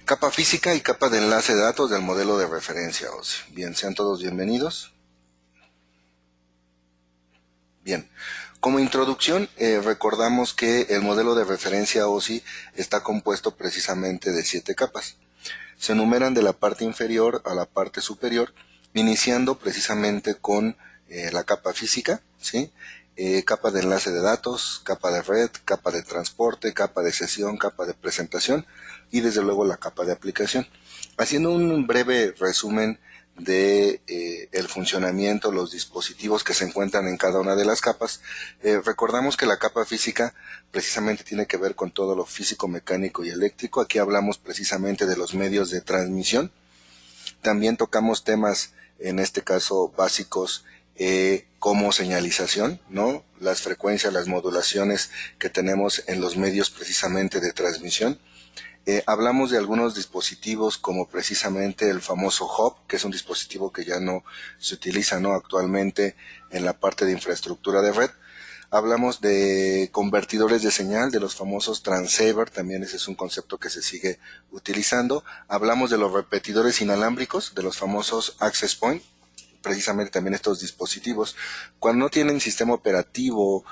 Capa física y capa de enlace de datos del modelo de referencia OSI. Bien, sean todos bienvenidos. Bien, como introducción recordamos que el modelo de referencia OSI está compuesto precisamente de 7 capas. Se enumeran de la parte inferior a la parte superior, iniciando precisamente con la capa física, ¿sí? Capa de enlace de datos, capa de red, capa de transporte, capa de sesión, capa de presentación y desde luego la capa de aplicación. Haciendo un breve resumen de el funcionamiento, los dispositivos que se encuentran en cada una de las capas, recordamos que la capa física precisamente tiene que ver con todo lo físico, mecánico y eléctrico. Aquí hablamos precisamente de los medios de transmisión. También tocamos temas, en este caso básicos, como señalización, ¿no? Las frecuencias, las modulaciones que tenemos en los medios precisamente de transmisión. Hablamos de algunos dispositivos como precisamente el famoso hub, que es un dispositivo que ya no se utiliza, ¿no?, actualmente en la parte de infraestructura de red. Hablamos de convertidores de señal, de los famosos transceiver, también ese es un concepto que se sigue utilizando. Hablamos de los repetidores inalámbricos, de los famosos access point, precisamente también estos dispositivos, cuando no tienen sistema operativo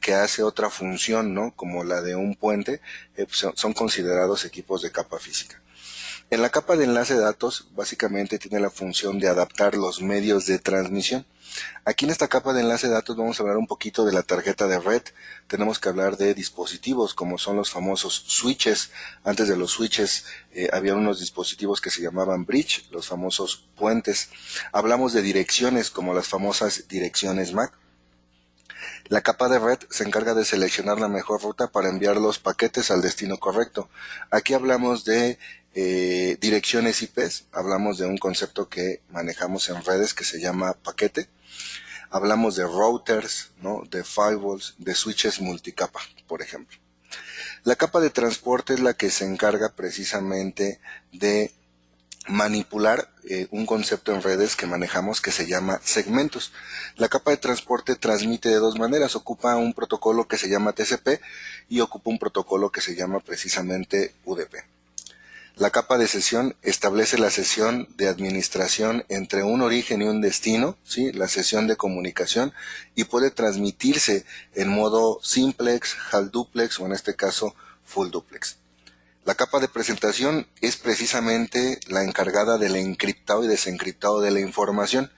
que hace otra función, ¿no?, como la de un puente, pues son considerados equipos de capa física. En la capa de enlace de datos, básicamente tiene la función de adaptar los medios de transmisión. Aquí en esta capa de enlace de datos vamos a hablar un poquito de la tarjeta de red. Tenemos que hablar de dispositivos como son los famosos switches. Antes de los switches había unos dispositivos que se llamaban bridge, los famosos puentes. Hablamos de direcciones como las famosas direcciones MAC. La capa de red se encarga de seleccionar la mejor ruta para enviar los paquetes al destino correcto. Aquí hablamos de direcciones IPs, hablamos de un concepto que manejamos en redes que se llama paquete. Hablamos de routers, ¿no?, de firewalls, de switches multicapa, por ejemplo. La capa de transporte es la que se encarga precisamente de manipular un concepto en redes que manejamos que se llama segmentos. La capa de transporte transmite de dos maneras, ocupa un protocolo que se llama TCP y ocupa un protocolo que se llama precisamente UDP. La capa de sesión establece la sesión de administración entre un origen y un destino, ¿sí?, la sesión de comunicación, y puede transmitirse en modo simplex, half duplex o en este caso full duplex. La capa de presentación es precisamente la encargada del encriptado y desencriptado de la información.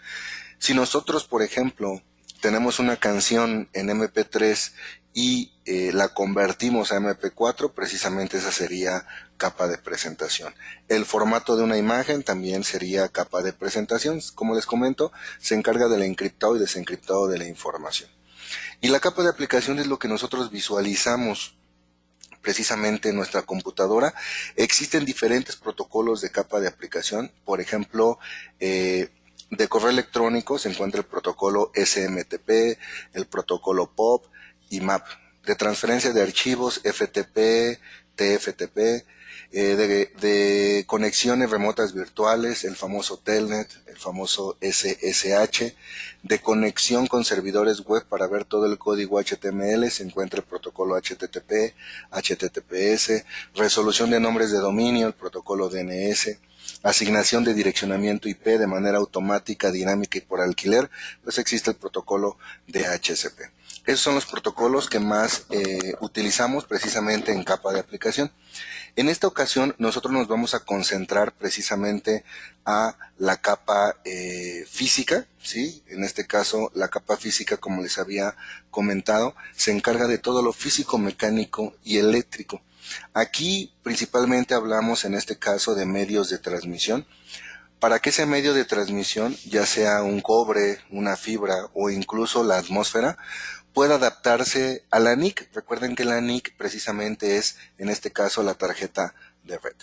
Si nosotros, por ejemplo, tenemos una canción en MP3 y la convertimos a MP4, precisamente esa sería capa de presentación. El formato de una imagen también sería capa de presentación. Como les comento, se encarga del encriptado y desencriptado de la información. Y la capa de aplicación es lo que nosotros visualizamos precisamente en nuestra computadora. Existen diferentes protocolos de capa de aplicación. Por ejemplo, de correo electrónico se encuentra el protocolo SMTP, el protocolo POP y MAP. De transferencia de archivos, FTP, TFTP. De conexiones remotas virtuales, el famoso Telnet, el famoso SSH. De conexión con servidores web para ver todo el código HTML se encuentra el protocolo HTTP, HTTPS. Resolución de nombres de dominio, el protocolo DNS. Asignación de direccionamiento IP de manera automática, dinámica y por alquiler, pues existe el protocolo DHCP. Esos son los protocolos que más utilizamos precisamente en capa de aplicación. En esta ocasión nosotros nos vamos a concentrar precisamente a la capa física, ¿sí? En este caso la capa física, como les había comentado, se encarga de todo lo físico, mecánico y eléctrico. Aquí principalmente hablamos en este caso de medios de transmisión. Para que ese medio de transmisión, ya sea un cobre, una fibra o incluso la atmósfera, pueda adaptarse a la NIC. Recuerden que la NIC precisamente es, en este caso, la tarjeta de red.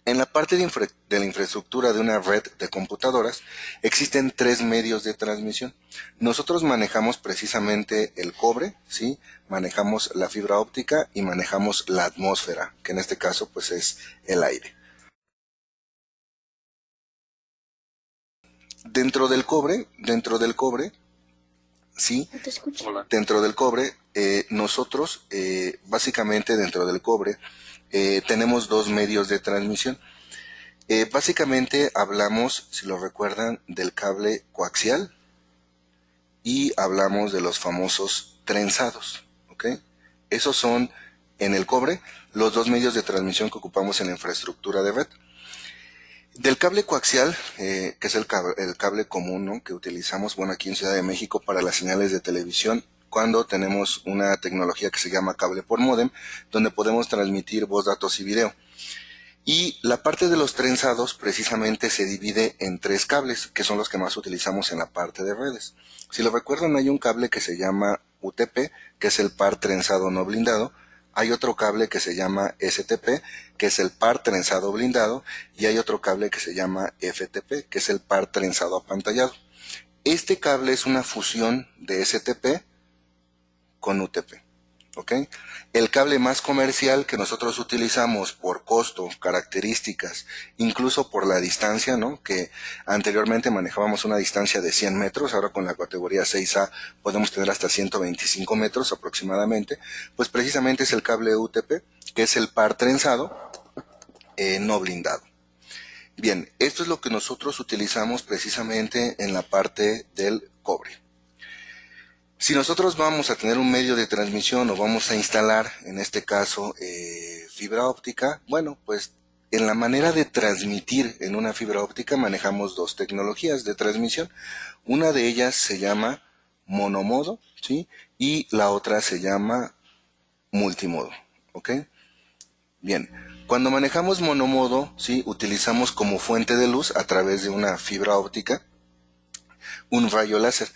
En la parte de la infraestructura de una red de computadoras, existen 3 medios de transmisión. Nosotros manejamos precisamente el cobre, ¿sí?, manejamos la fibra óptica y manejamos la atmósfera, que en este caso pues es el aire. Dentro del cobre ¿sí? No te escucho. Hola. Dentro del cobre, nosotros, básicamente dentro del cobre, tenemos dos medios de transmisión. Básicamente hablamos, si lo recuerdan, del cable coaxial y hablamos de los famosos trenzados, ¿ok? Esos son, en el cobre, los dos medios de transmisión que ocupamos en la infraestructura de red. Del cable coaxial, que es el cable común, ¿no?, que utilizamos, bueno, aquí en Ciudad de México para las señales de televisión, cuando tenemos una tecnología que se llama cable por módem, donde podemos transmitir voz, datos y video. Y la parte de los trenzados precisamente se divide en tres cables, que son los que más utilizamos en la parte de redes. Si lo recuerdan, hay un cable que se llama UTP, que es el par trenzado no blindado. Hay otro cable que se llama STP, que es el par trenzado blindado. Y hay otro cable que se llama FTP, que es el par trenzado apantallado. Este cable es una fusión de STP con UTP. ¿Ok? El cable más comercial que nosotros utilizamos por costo, características, incluso por la distancia, ¿no?, que anteriormente manejábamos una distancia de 100 metros, ahora con la categoría 6A podemos tener hasta 125 metros aproximadamente, pues precisamente es el cable UTP, que es el par trenzado no blindado. Bien, esto es lo que nosotros utilizamos precisamente en la parte del cobre. Si nosotros vamos a tener un medio de transmisión o vamos a instalar, en este caso, fibra óptica, bueno, pues en la manera de transmitir en una fibra óptica manejamos dos tecnologías de transmisión. Una de ellas se llama monomodo, ¿sí? Y la otra se llama multimodo, ¿ok? Bien, cuando manejamos monomodo, ¿sí?, utilizamos como fuente de luz a través de una fibra óptica un rayo láser.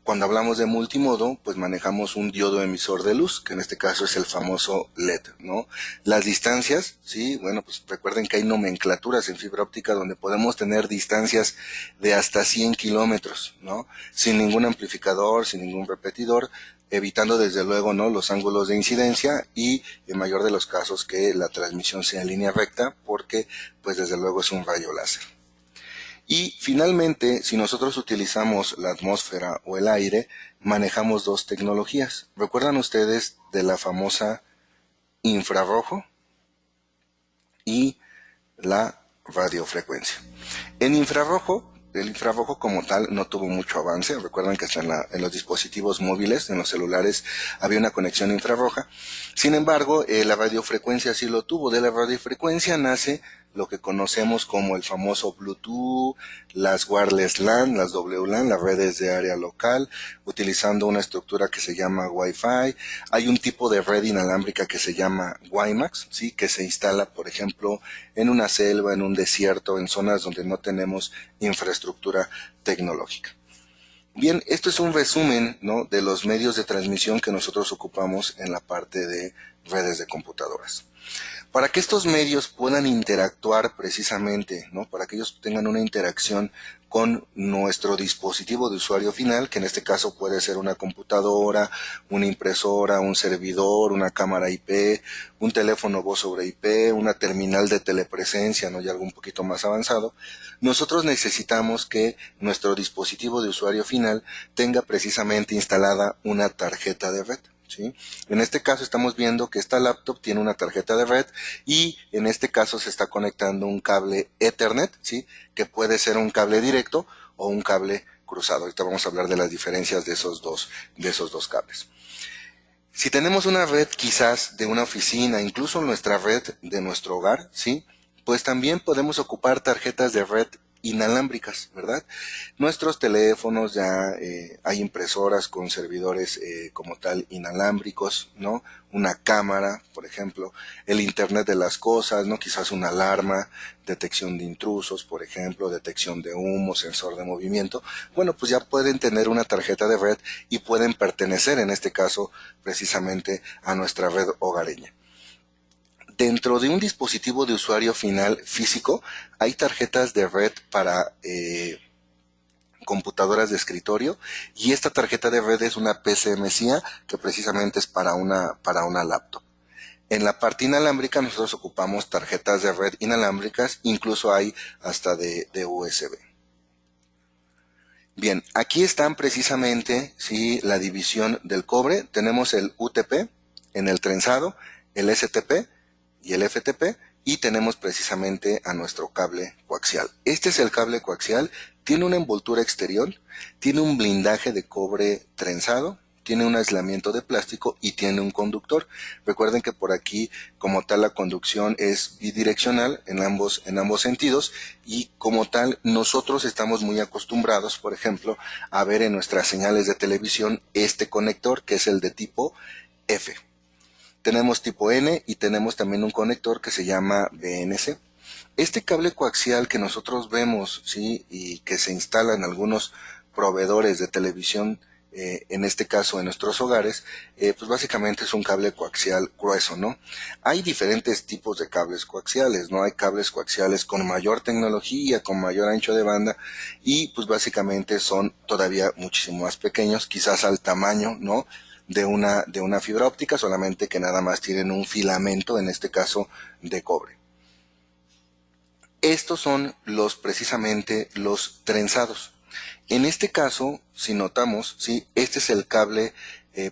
Cuando hablamos de multimodo, pues manejamos un diodo emisor de luz, que en este caso es el famoso LED, ¿no? Las distancias, sí, bueno, pues recuerden que hay nomenclaturas en fibra óptica donde podemos tener distancias de hasta 100 kilómetros, ¿no? Sin ningún amplificador, sin ningún repetidor, evitando desde luego, ¿no?, los ángulos de incidencia y, en mayor de los casos, que la transmisión sea en línea recta, porque pues desde luego es un rayo láser. Y finalmente, si nosotros utilizamos la atmósfera o el aire, manejamos dos tecnologías. ¿Recuerdan ustedes de la famosa infrarrojo y la radiofrecuencia? En infrarrojo, el infrarrojo como tal no tuvo mucho avance. Recuerdan que hasta en los dispositivos móviles, en los celulares, había una conexión infrarroja. Sin embargo, la radiofrecuencia sí lo tuvo. De la radiofrecuencia nace lo que conocemos como el famoso Bluetooth, las wireless LAN, las WLAN, las redes de área local, utilizando una estructura que se llama Wi-Fi. Hay un tipo de red inalámbrica que se llama WiMAX, ¿sí?, que se instala, por ejemplo, en una selva, en un desierto, en zonas donde no tenemos infraestructura tecnológica. Bien, esto es un resumen, ¿no?, de los medios de transmisión que nosotros ocupamos en la parte de redes de computadoras. Para que estos medios puedan interactuar precisamente, ¿no?, para que ellos tengan una interacción con nuestro dispositivo de usuario final, que en este caso puede ser una computadora, una impresora, un servidor, una cámara IP, un teléfono voz sobre IP, una terminal de telepresencia, ¿no?, y algo un poquito más avanzado, nosotros necesitamos que nuestro dispositivo de usuario final tenga precisamente instalada una tarjeta de red. ¿Sí? En este caso estamos viendo que esta laptop tiene una tarjeta de red y en este caso se está conectando un cable Ethernet, ¿sí?, que puede ser un cable directo o un cable cruzado. Ahorita vamos a hablar de las diferencias de esos dos cables. Si tenemos una red quizás de una oficina, incluso nuestra red de nuestro hogar, ¿sí?, pues también podemos ocupar tarjetas de red inalámbricas, ¿verdad? Nuestros teléfonos ya hay impresoras con servidores como tal inalámbricos, ¿no? Una cámara, por ejemplo, el Internet de las cosas, ¿no? Quizás una alarma, detección de intrusos, por ejemplo, detección de humo, sensor de movimiento. Bueno, pues ya pueden tener una tarjeta de red y pueden pertenecer, en este caso, precisamente a nuestra red hogareña. Dentro de un dispositivo de usuario final físico hay tarjetas de red para computadoras de escritorio y esta tarjeta de red es una PCMCIA que precisamente es para una laptop. En la parte inalámbrica nosotros ocupamos tarjetas de red inalámbricas, incluso hay hasta de USB. Bien, aquí están precisamente, ¿sí?, la división del cobre. Tenemos el UTP en el trenzado, el STP y el FTP, y tenemos precisamente a nuestro cable coaxial. Este es el cable coaxial, tiene una envoltura exterior, tiene un blindaje de cobre trenzado, tiene un aislamiento de plástico y tiene un conductor. Recuerden que por aquí, como tal, la conducción es bidireccional en ambos sentidos, y como tal nosotros estamos muy acostumbrados, por ejemplo, a ver en nuestras señales de televisión este conector, que es el de tipo F. Tenemos tipo N y tenemos también un conector que se llama BNC. Este cable coaxial que nosotros vemos, ¿sí?, y que se instala en algunos proveedores de televisión, en este caso en nuestros hogares, pues básicamente es un cable coaxial grueso, ¿no? Hay diferentes tipos de cables coaxiales, ¿no? Hay cables coaxiales con mayor tecnología, con mayor ancho de banda, y pues básicamente son todavía muchísimo más pequeños, quizás al tamaño, ¿no?, de una fibra óptica, solamente que nada más tienen un filamento, en este caso de cobre. Estos son precisamente los trenzados. En este caso, si notamos, ¿sí?, este es el cable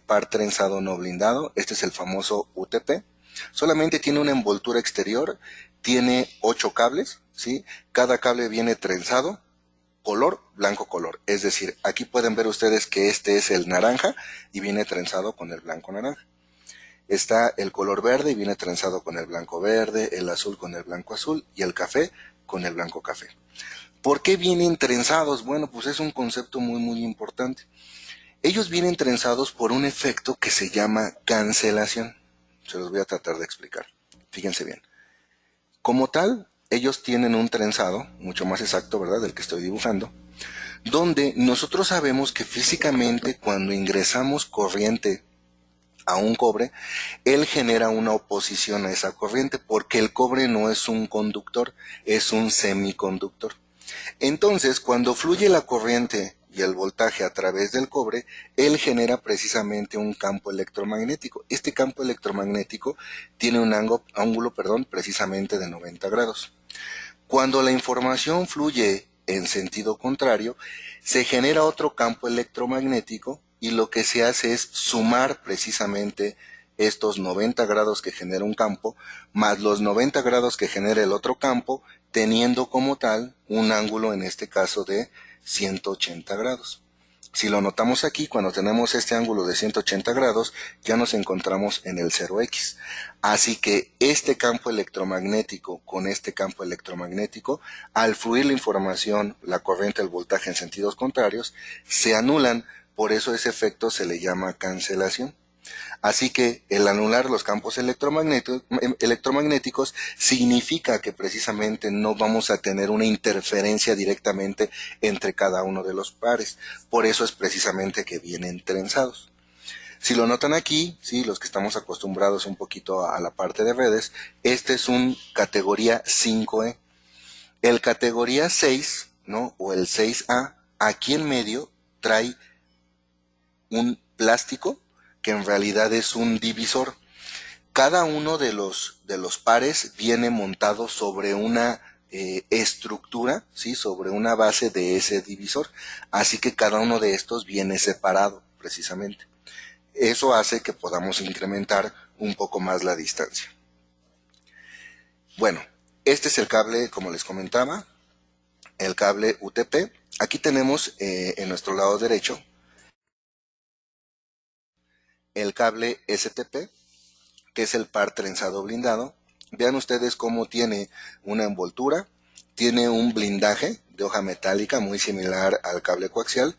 par trenzado no blindado, este es el famoso UTP. Solamente tiene una envoltura exterior, tiene 8 cables, ¿sí? Cada cable viene trenzado, color blanco color. Es decir, aquí pueden ver ustedes que este es el naranja y viene trenzado con el blanco naranja. Está el color verde y viene trenzado con el blanco verde, el azul con el blanco azul y el café con el blanco café. ¿Por qué vienen trenzados? Bueno, pues es un concepto muy importante. Ellos vienen trenzados por un efecto que se llama cancelación. Se los voy a tratar de explicar. Fíjense bien. Como tal, ellos tienen un trenzado, mucho más exacto, ¿verdad?, del que estoy dibujando, donde nosotros sabemos que físicamente cuando ingresamos corriente a un cobre, él genera una oposición a esa corriente, porque el cobre no es un conductor, es un semiconductor. Entonces, cuando fluye la corriente y el voltaje a través del cobre, él genera precisamente un campo electromagnético. Este campo electromagnético tiene un ángulo, precisamente de 90 grados. Cuando la información fluye en sentido contrario, se genera otro campo electromagnético, y lo que se hace es sumar precisamente estos 90 grados que genera un campo, más los 90 grados que genera el otro campo, teniendo como tal un ángulo, en este caso, de 180 grados. Si lo notamos aquí, cuando tenemos este ángulo de 180 grados, ya nos encontramos en el 0x. Así que este campo electromagnético con este campo electromagnético, al fluir la información, la corriente, el voltaje en sentidos contrarios, se anulan. Por eso ese efecto se le llama cancelación. Así que el anular los campos electromagnéticos significa que precisamente no vamos a tener una interferencia directamente entre cada uno de los pares. Por eso es precisamente que vienen trenzados. Si lo notan aquí, ¿sí?, los que estamos acostumbrados un poquito a la parte de redes, este es un categoría 5E. El categoría 6, ¿no?, o el 6A, aquí en medio trae un plástico que en realidad es un divisor. Cada uno de los pares viene montado sobre una estructura, ¿sí?, sobre una base de ese divisor. Así que cada uno de estos viene separado, precisamente. Eso hace que podamos incrementar un poco más la distancia. Bueno, este es el cable, como les comentaba, el cable UTP. Aquí tenemos en nuestro lado derecho el cable STP, que es el par trenzado blindado. Vean ustedes cómo tiene una envoltura, tiene un blindaje de hoja metálica muy similar al cable coaxial.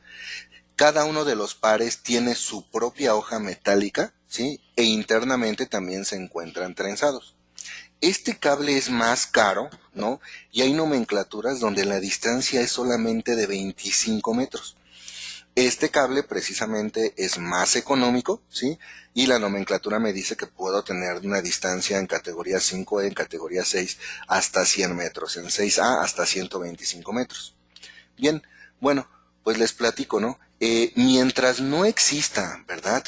Cada uno de los pares tiene su propia hoja metálica, ¿sí?, e internamente también se encuentran trenzados. Este cable es más caro, ¿no?, y hay nomenclaturas donde la distancia es solamente de 25 metros. Este cable precisamente es más económico, ¿sí?, y la nomenclatura me dice que puedo tener una distancia en categoría 5E, en categoría 6, hasta 100 metros, en 6A hasta 125 metros. Bien, bueno, pues les platico, ¿no? Mientras no exista, ¿verdad?,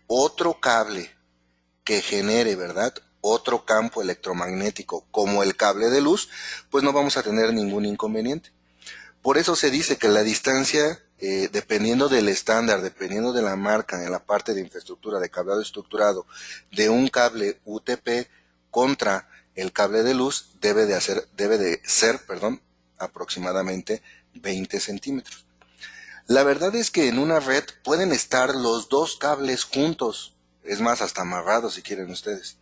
otro cable que genere, ¿verdad?, otro campo electromagnético como el cable de luz, pues no vamos a tener ningún inconveniente. Por eso se dice que la distancia dependiendo del estándar, dependiendo de la marca en la parte de infraestructura de cableado estructurado de un cable UTP contra el cable de luz, debe de ser, aproximadamente 20 centímetros. La verdad es que en una red pueden estar los dos cables juntos, es más, hasta amarrados si quieren ustedes.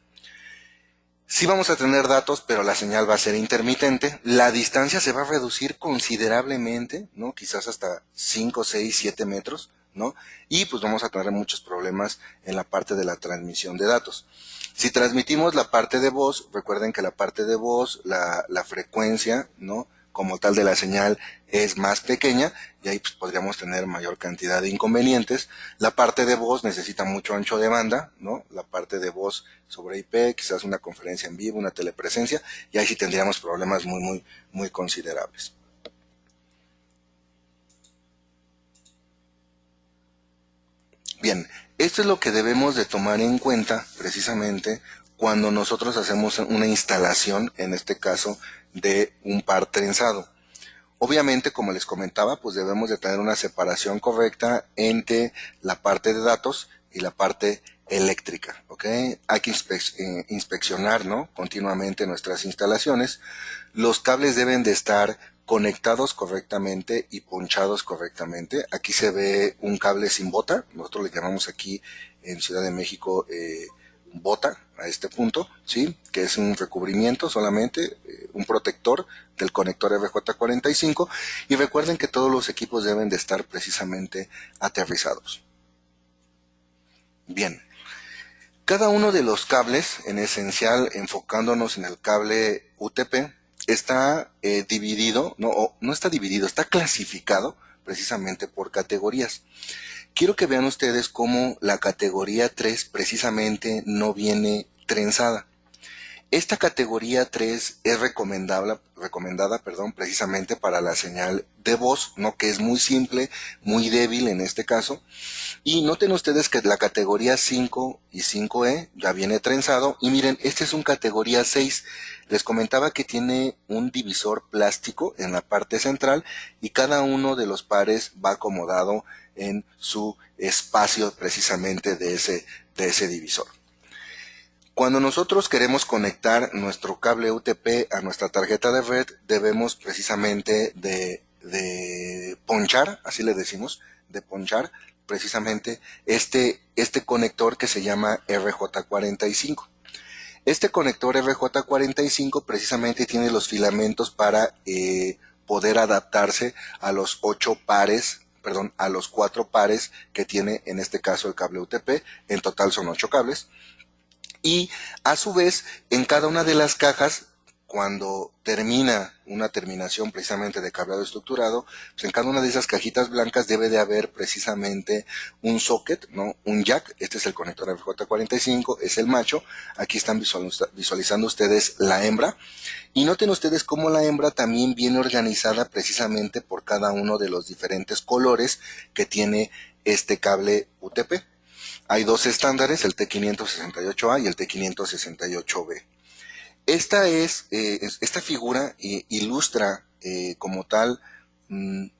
Sí vamos a tener datos, pero la señal va a ser intermitente. La distancia se va a reducir considerablemente, ¿no? Quizás hasta 5, 6, 7 metros, ¿no? Y pues vamos a tener muchos problemas en la parte de la transmisión de datos. Si transmitimos la parte de voz, recuerden que la parte de voz, la frecuencia, ¿no? Como tal de la señal es más pequeña y ahí pues podríamos tener mayor cantidad de inconvenientes. La parte de voz necesita mucho ancho de banda, ¿no? La parte de voz sobre IP, quizás una conferencia en vivo, una telepresencia, y ahí sí tendríamos problemas muy considerables. Bien, esto es lo que debemos de tomar en cuenta precisamente cuando nosotros hacemos una instalación, en este caso, de un par trenzado. Obviamente, como les comentaba, pues debemos de tener una separación correcta entre la parte de datos y la parte eléctrica, ¿ok? Hay que inspeccionar, ¿no? Continuamente nuestras instalaciones. Los cables deben de estar conectados correctamente y ponchados correctamente. Aquí se ve un cable sin bota, nosotros le llamamos aquí en Ciudad de México bota a este punto, ¿sí? Que es un recubrimiento solamente, un protector del conector RJ45, y recuerden que todos los equipos deben de estar precisamente aterrizados. Bien, cada uno de los cables, en esencial enfocándonos en el cable UTP, está dividido, no está dividido, está clasificado precisamente por categorías. Quiero que vean ustedes cómo la categoría 3 precisamente no viene trenzada. Esta categoría 3 es recomendada, precisamente para la señal de voz, ¿no? Que es muy simple, muy débil en este caso. Y noten ustedes que la categoría 5 y 5E ya viene trenzado. Y miren, este es un categoría 6. Les comentaba que tiene un divisor plástico en la parte central y cada uno de los pares va acomodado en su espacio precisamente de ese divisor. Cuando nosotros queremos conectar nuestro cable UTP a nuestra tarjeta de red, debemos precisamente de ponchar, así le decimos, de ponchar precisamente este conector que se llama RJ45. Este conector RJ45 precisamente tiene los filamentos para poder adaptarse a los 4 pares que tiene en este caso el cable UTP. En total son 8 cables. Y a su vez, en cada una de las cajas, cuando termina una terminación precisamente de cableado estructurado, pues en cada una de esas cajitas blancas debe de haber precisamente un socket, ¿no? Un jack. Este es el conector RJ45, es el macho. Aquí están visualizando ustedes la hembra. Y noten ustedes cómo la hembra también viene organizada precisamente por cada uno de los diferentes colores que tiene este cable UTP. Hay dos estándares, el T568A y el T568B. Esta figura ilustra como tal un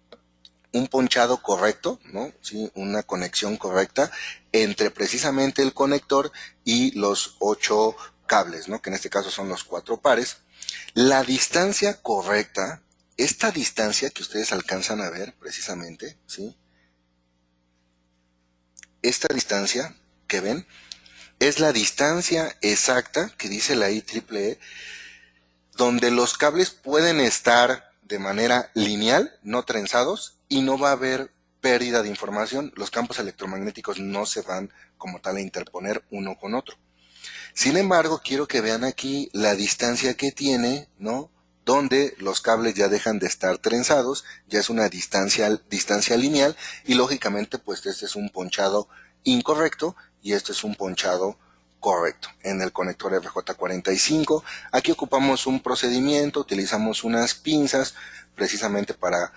ponchado correcto, ¿no? ¿Sí? Una conexión correcta entre precisamente el conector y los 8 cables, ¿no? Que en este caso son los 4 pares. La distancia correcta, esta distancia que ustedes alcanzan a ver precisamente, ¿sí? Esta distancia que ven es la distancia exacta que dice la IEEE, donde los cables pueden estar de manera lineal, no trenzados, y no va a haber pérdida de información. Los campos electromagnéticos no se van como tal a interponer uno con otro. Sin embargo, quiero que vean aquí la distancia que tiene, ¿no? Donde los cables ya dejan de estar trenzados, ya es una distancia lineal, y lógicamente pues este es un ponchado incorrecto y este es un ponchado correcto. En el conector RJ45, aquí ocupamos un procedimiento, utilizamos unas pinzas para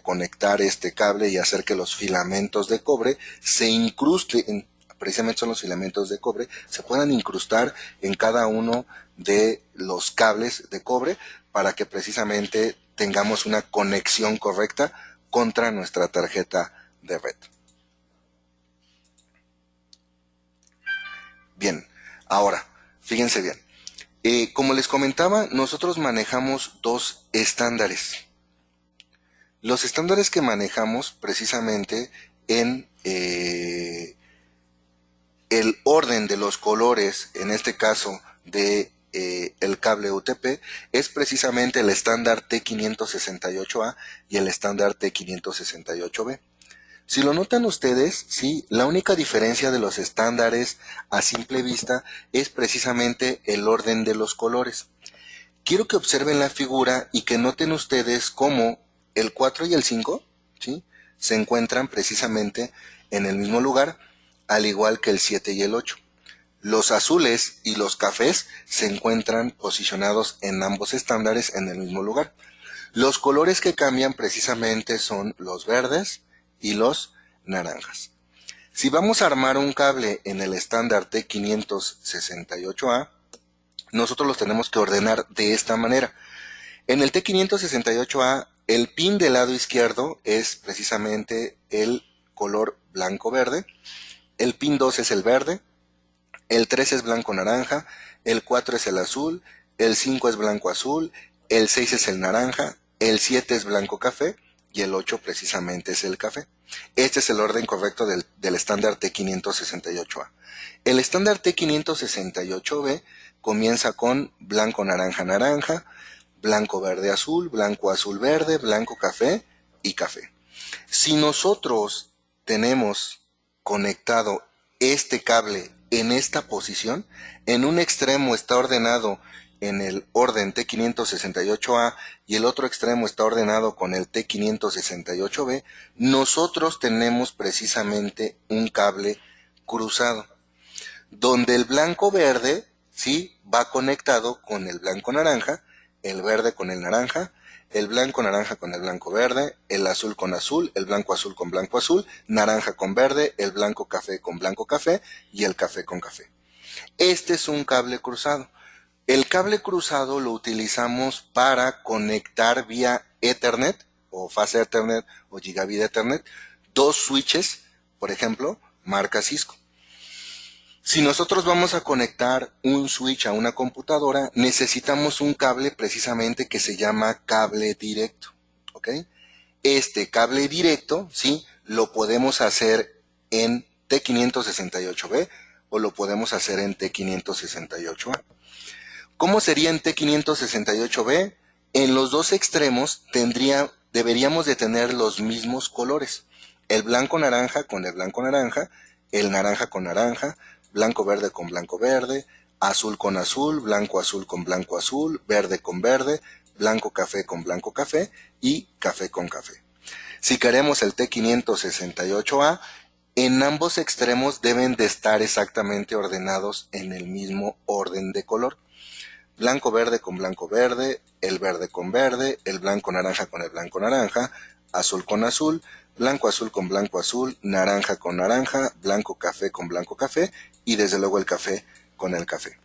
conectar este cable y hacer que los filamentos de cobre se incrusten, precisamente son los filamentos de cobre, se puedan incrustar en cada uno de los cables de cobre para que precisamente tengamos una conexión correcta contra nuestra tarjeta de red. Bien, ahora, fíjense bien. Como les comentaba, nosotros manejamos dos estándares. Los estándares que manejamos precisamente en el orden de los colores, en este caso de el cable UTP, es precisamente el estándar T568A y el estándar T568B. Si lo notan ustedes, sí, la única diferencia de los estándares a simple vista es precisamente el orden de los colores. Quiero que observen la figura y que noten ustedes cómo el 4 y el 5, ¿sí?, se encuentran precisamente en el mismo lugar, al igual que el 7 y el 8. Los azules y los cafés se encuentran posicionados en ambos estándares en el mismo lugar. Los colores que cambian precisamente son los verdes y los naranjas. Si vamos a armar un cable en el estándar T568A, nosotros los tenemos que ordenar de esta manera. En el T568A, el pin del lado izquierdo es precisamente el color blanco-verde, el pin 2 es el verde, el 3 es blanco-naranja, el 4 es el azul, el 5 es blanco-azul, el 6 es el naranja, el 7 es blanco-café y el 8 precisamente es el café. Este es el orden correcto del estándar T568A. El estándar T568B comienza con blanco-naranja-naranja, blanco-verde-azul, blanco-azul-verde, blanco-café y café. Si nosotros tenemos conectado este cable en esta posición, en un extremo está ordenado en el orden T568A y el otro extremo está ordenado con el T568B, nosotros tenemos precisamente un cable cruzado, donde el blanco-verde, sí, va conectado con el blanco-naranja, el verde con el naranja, el blanco-naranja con el blanco-verde, el azul con azul, el blanco-azul con blanco-azul, naranja con verde, el blanco-café con blanco-café y el café con café. Este es un cable cruzado. El cable cruzado lo utilizamos para conectar vía Ethernet o Fast Ethernet o Gigabit Ethernet dos switches, por ejemplo, marca Cisco. Si nosotros vamos a conectar un switch a una computadora, necesitamos un cable precisamente que se llama cable directo, ¿ok? Este cable directo, ¿sí?, lo podemos hacer en T568B o lo podemos hacer en T568A. ¿Cómo sería en T568B? En los dos extremos deberíamos de tener los mismos colores. El blanco-naranja con el blanco-naranja, el naranja con naranja, blanco-verde con blanco-verde, azul con azul, blanco-azul con blanco-azul, verde con verde, blanco-café con blanco-café y café con café. Si queremos el T568A, en ambos extremos deben de estar exactamente ordenados en el mismo orden de color. Blanco-verde con blanco-verde, el verde con verde, el blanco-naranja con el blanco-naranja, azul con azul, blanco-azul con blanco-azul, naranja con naranja, blanco-café con blanco-café y desde luego el café con el café.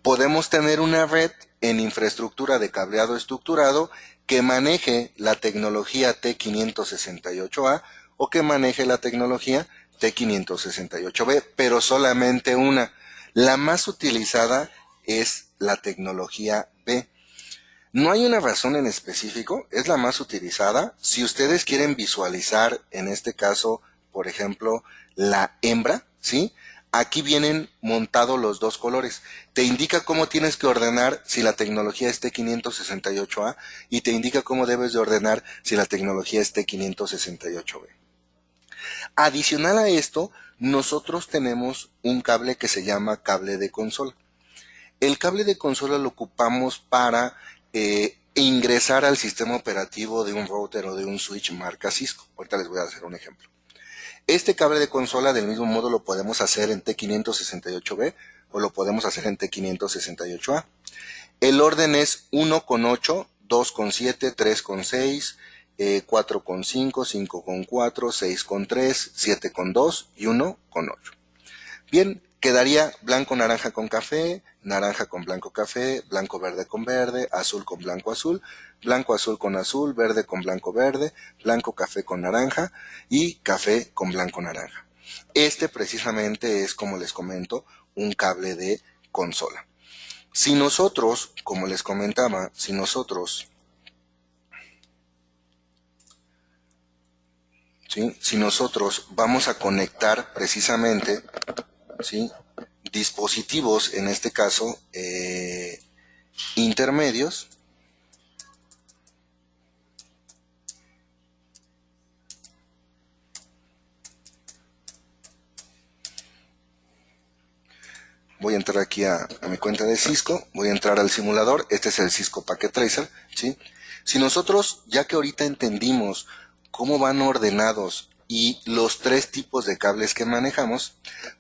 Podemos tener una red en infraestructura de cableado estructurado que maneje la tecnología T568A o que maneje la tecnología T568B, pero solamente una. La más utilizada es la tecnología B. No hay una razón en específico, es la más utilizada. Si ustedes quieren visualizar, en este caso, por ejemplo, la hembra, ¿sí?, aquí vienen montados los dos colores. Te indica cómo tienes que ordenar si la tecnología es T568A y te indica cómo debes de ordenar si la tecnología es T568B. Adicional a esto, nosotros tenemos un cable que se llama cable de consola. El cable de consola lo ocupamos para ingresar al sistema operativo de un router o de un switch marca Cisco. Ahorita les voy a hacer un ejemplo. Este cable de consola del mismo modo lo podemos hacer en T568B o lo podemos hacer en T568A. El orden es 1,8, 2,7, 3,6, 4,5, 5,4, 6,3, 7,2 y 1,8. Bien, Quedaría blanco naranja con café, naranja con blanco café, blanco verde con verde, azul con blanco azul con azul, verde con blanco verde, blanco café con naranja y café con blanco naranja. Este precisamente es, como les comento, un cable de consola. Si nosotros, como les comentaba, si nosotros vamos a conectar precisamente, ¿sí?, dispositivos, en este caso, intermedios, voy a entrar aquí a mi cuenta de Cisco, voy a entrar al simulador, este es el Cisco Packet Tracer, ¿sí? Si nosotros, ya que ahorita entendimos cómo van ordenados y los tres tipos de cables que manejamos,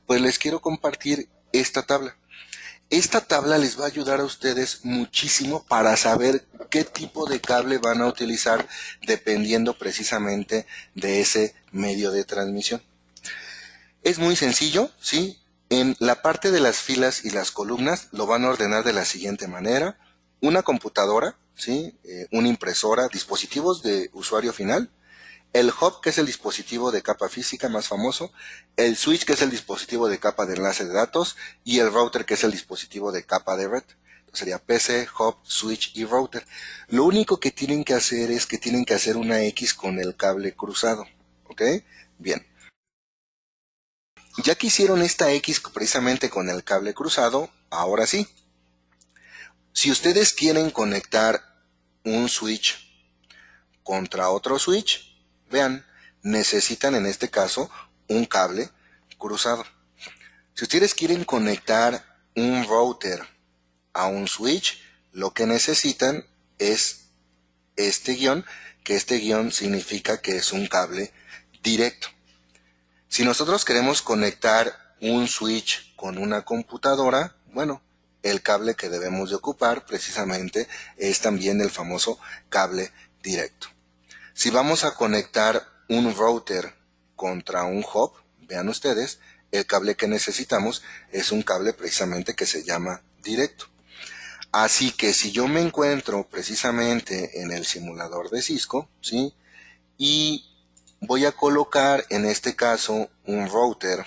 pues les quiero compartir esta tabla. Esta tabla les va a ayudar a ustedes muchísimo para saber qué tipo de cable van a utilizar dependiendo precisamente de ese medio de transmisión. Es muy sencillo, ¿sí? En la parte de las filas y las columnas lo van a ordenar de la siguiente manera. Una computadora, ¿sí? Una impresora, dispositivos de usuario final, el hub, que es el dispositivo de capa física más famoso, el switch, que es el dispositivo de capa de enlace de datos, y el router, que es el dispositivo de capa de red. Entonces sería PC, hub, switch y router. Lo único que tienen que hacer es que tienen que hacer una X con el cable cruzado. ¿Ok? Bien. Ya que hicieron esta X precisamente con el cable cruzado, ahora sí. Si ustedes quieren conectar un switch contra otro switch, vean, necesitan en este caso un cable cruzado. Si ustedes quieren conectar un router a un switch, lo que necesitan es este guión, que este guión significa que es un cable directo. Si nosotros queremos conectar un switch con una computadora, bueno, el cable que debemos de ocupar precisamente es también el famoso cable directo. Si vamos a conectar un router contra un hub, vean ustedes, el cable que necesitamos es un cable precisamente que se llama directo. Así que si yo me encuentro precisamente en el simulador de Cisco, ¿sí?, y voy a colocar en este caso un router,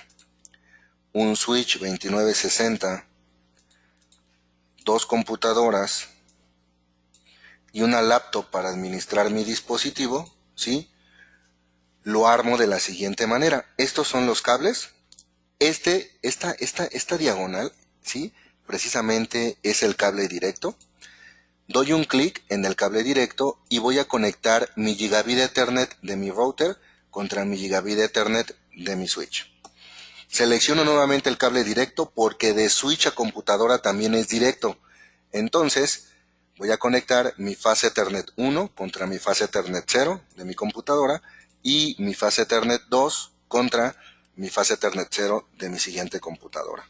un switch 2960, dos computadoras y una laptop para administrar mi dispositivo, ¿sí?, lo armo de la siguiente manera. Estos son los cables. Esta diagonal, ¿sí?, precisamente es el cable directo. Doy un clic en el cable directo y voy a conectar mi gigabit Ethernet de mi router contra mi gigabit Ethernet de mi switch. Selecciono nuevamente el cable directo porque de switch a computadora también es directo. Entonces voy a conectar mi fase Ethernet 1 contra mi fase Ethernet 0 de mi computadora y mi fase Ethernet 2 contra mi fase Ethernet 0 de mi siguiente computadora.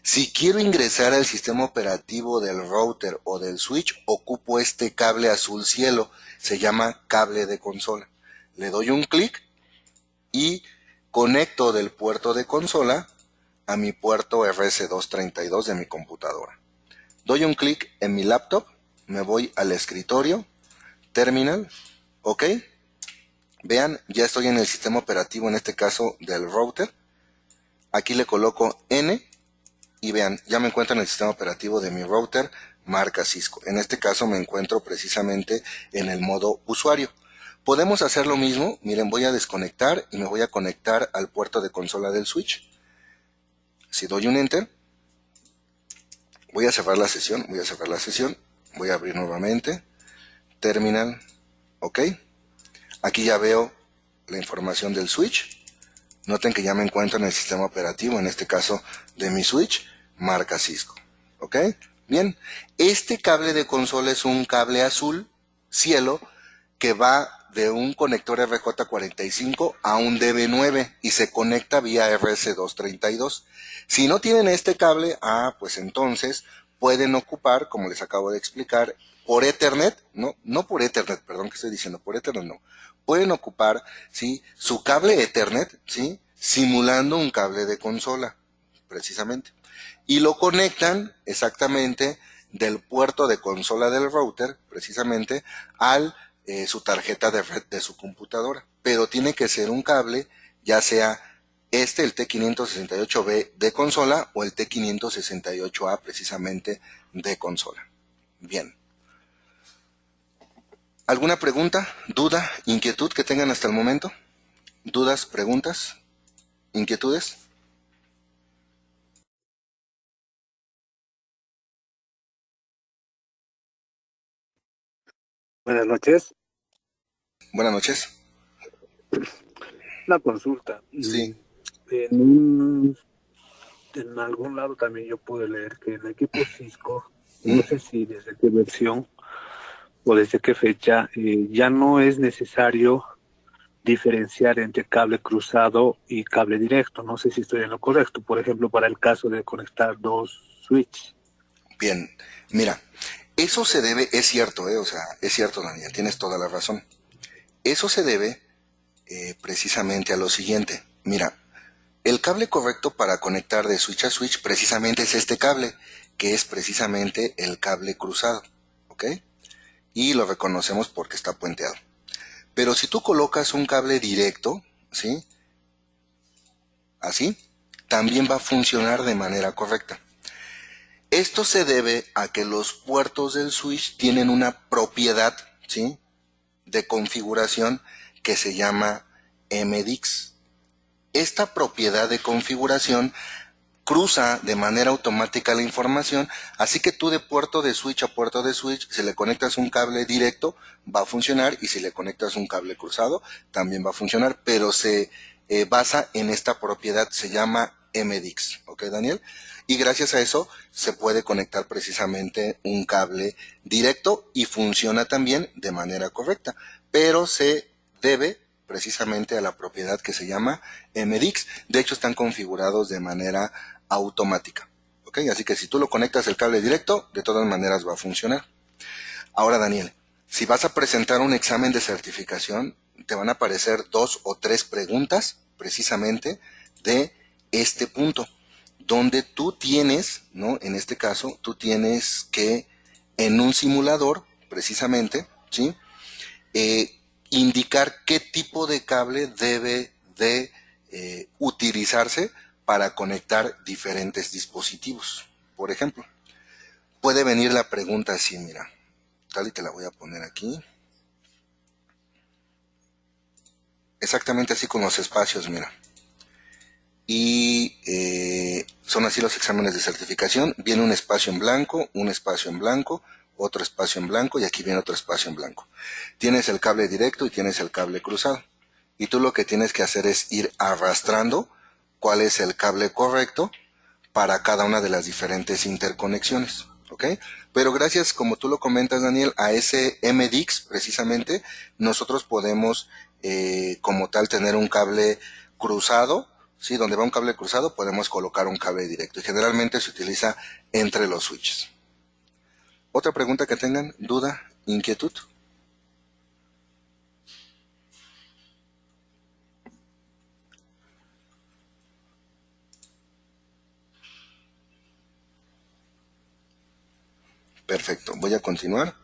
Si quiero ingresar al sistema operativo del router o del switch, ocupo este cable azul cielo, se llama cable de consola. Le doy un clic y conecto del puerto de consola a mi puerto RS232 de mi computadora. Doy un clic en mi laptop, me voy al escritorio, terminal, ok. Vean, ya estoy en el sistema operativo, en este caso del router. Aquí le coloco N y vean, ya me encuentro en el sistema operativo de mi router marca Cisco. En este caso me encuentro precisamente en el modo usuario. Podemos hacer lo mismo. Miren, voy a desconectar y me voy a conectar al puerto de consola del switch. Si doy un enter, voy a cerrar la sesión, voy a abrir nuevamente, terminal, ok. Aquí ya veo la información del switch. Noten que ya me encuentro en el sistema operativo, en este caso de mi switch, marca Cisco. ¿Ok? Bien, este cable de consola es un cable azul cielo que va de un conector RJ45 a un DB9 y se conecta vía RS232. Si no tienen este cable, pues entonces pueden ocupar, como les acabo de explicar, por Ethernet, no por Ethernet, perdón, que estoy diciendo, por Ethernet no. Pueden ocupar, ¿sí?, su cable Ethernet, ¿sí?, simulando un cable de consola. precisamente. Y lo conectan exactamente del puerto de consola del router, precisamente, al su tarjeta de red de su computadora. Pero tiene que ser un cable, ya sea el T568B de consola o el T568A precisamente de consola. Bien. ¿Alguna pregunta, duda, inquietud que tengan hasta el momento? ¿Dudas, preguntas, inquietudes? Buenas noches. Buenas noches. Una consulta. Sí. En un, en algún lado también yo pude leer que el equipo Cisco, no sé si desde qué versión o desde qué fecha, ya no es necesario diferenciar entre cable cruzado y cable directo. No sé si estoy en lo correcto. Por ejemplo, para el caso de conectar dos switches. Bien, mira, eso se debe, es cierto, o sea, es cierto, Daniel, tienes toda la razón. Eso se debe precisamente a lo siguiente. Mira, el cable correcto para conectar de switch a switch precisamente es este cable, que es precisamente el cable cruzado, ¿ok? Y lo reconocemos porque está puenteado. Pero si tú colocas un cable directo, ¿sí? Así, también va a funcionar de manera correcta. Esto se debe a que los puertos del switch tienen una propiedad, ¿sí?, de configuración que se llama MDIX. Esta propiedad de configuración cruza de manera automática la información, así que tú de puerto de switch a puerto de switch, si le conectas un cable directo, va a funcionar, y si le conectas un cable cruzado, también va a funcionar, pero se basa en esta propiedad, se llama MDIX, ¿ok, Daniel? Y gracias a eso se puede conectar precisamente un cable directo y funciona también de manera correcta, pero se debe precisamente a la propiedad que se llama MDIX. De hecho, están configurados de manera automática. ¿Ok? Así que si tú lo conectas el cable directo, de todas maneras va a funcionar. Ahora, Daniel, si vas a presentar un examen de certificación, te van a aparecer 2 o 3 preguntas precisamente de este punto, donde tú tienes, ¿no? En este caso, tú tienes que en un simulador, precisamente, ¿sí?, indicar qué tipo de cable debe de utilizarse para conectar diferentes dispositivos. Por ejemplo, puede venir la pregunta así, mira, tal y te la voy a poner aquí. Exactamente así con los espacios, mira. Y son así los exámenes de certificación. Viene un espacio en blanco, un espacio en blanco, otro espacio en blanco y aquí viene otro espacio en blanco. Tienes el cable directo y tienes el cable cruzado. Y tú lo que tienes que hacer es ir arrastrando cuál es el cable correcto para cada una de las diferentes interconexiones. ¿Ok? Pero gracias, como tú lo comentas, Daniel, a ese MDIX precisamente, nosotros podemos como tal tener un cable cruzado. Sí, donde va un cable cruzado podemos colocar un cable directo y generalmente se utiliza entre los switches. ¿Otra pregunta que tengan? ¿Duda? ¿Inquietud? Perfecto, voy a continuar.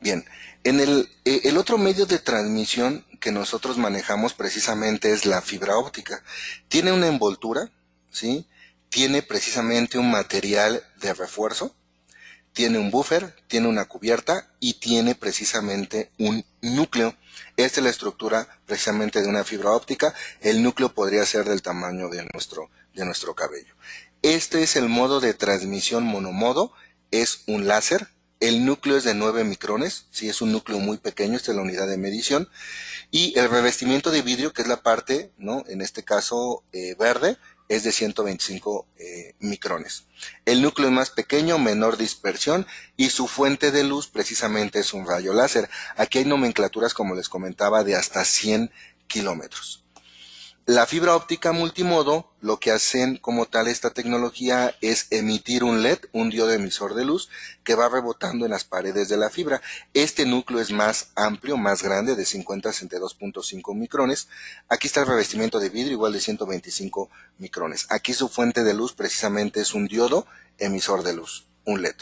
Bien, el otro medio de transmisión que nosotros manejamos precisamente es la fibra óptica. Tiene una envoltura, ¿sí? Tiene precisamente un material de refuerzo, tiene un buffer, tiene una cubierta y tiene precisamente un núcleo. Esta es la estructura precisamente de una fibra óptica. El núcleo podría ser del tamaño de nuestro cabello. Este es el modo de transmisión monomodo, es un láser. El núcleo es de 9 micrones, sí, es un núcleo muy pequeño, esta es la unidad de medición. Y el revestimiento de vidrio, que es la parte, ¿no?, en este caso verde, es de 125 micrones. El núcleo es más pequeño, menor dispersión, y su fuente de luz precisamente es un rayo láser. Aquí hay nomenclaturas, como les comentaba, de hasta 100 kilómetros. La fibra óptica multimodo, lo que hacen como tal esta tecnología es emitir un LED, un diodo emisor de luz, que va rebotando en las paredes de la fibra. Este núcleo es más amplio, más grande, de 50 a 62.5 micrones. Aquí está el revestimiento de vidrio, igual de 125 micrones. Aquí su fuente de luz precisamente es un diodo emisor de luz, un LED.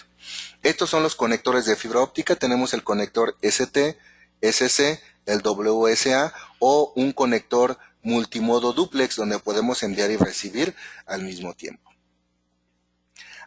Estos son los conectores de fibra óptica. Tenemos el conector ST, SC, el WSA o un conector multimodo duplex donde podemos enviar y recibir al mismo tiempo.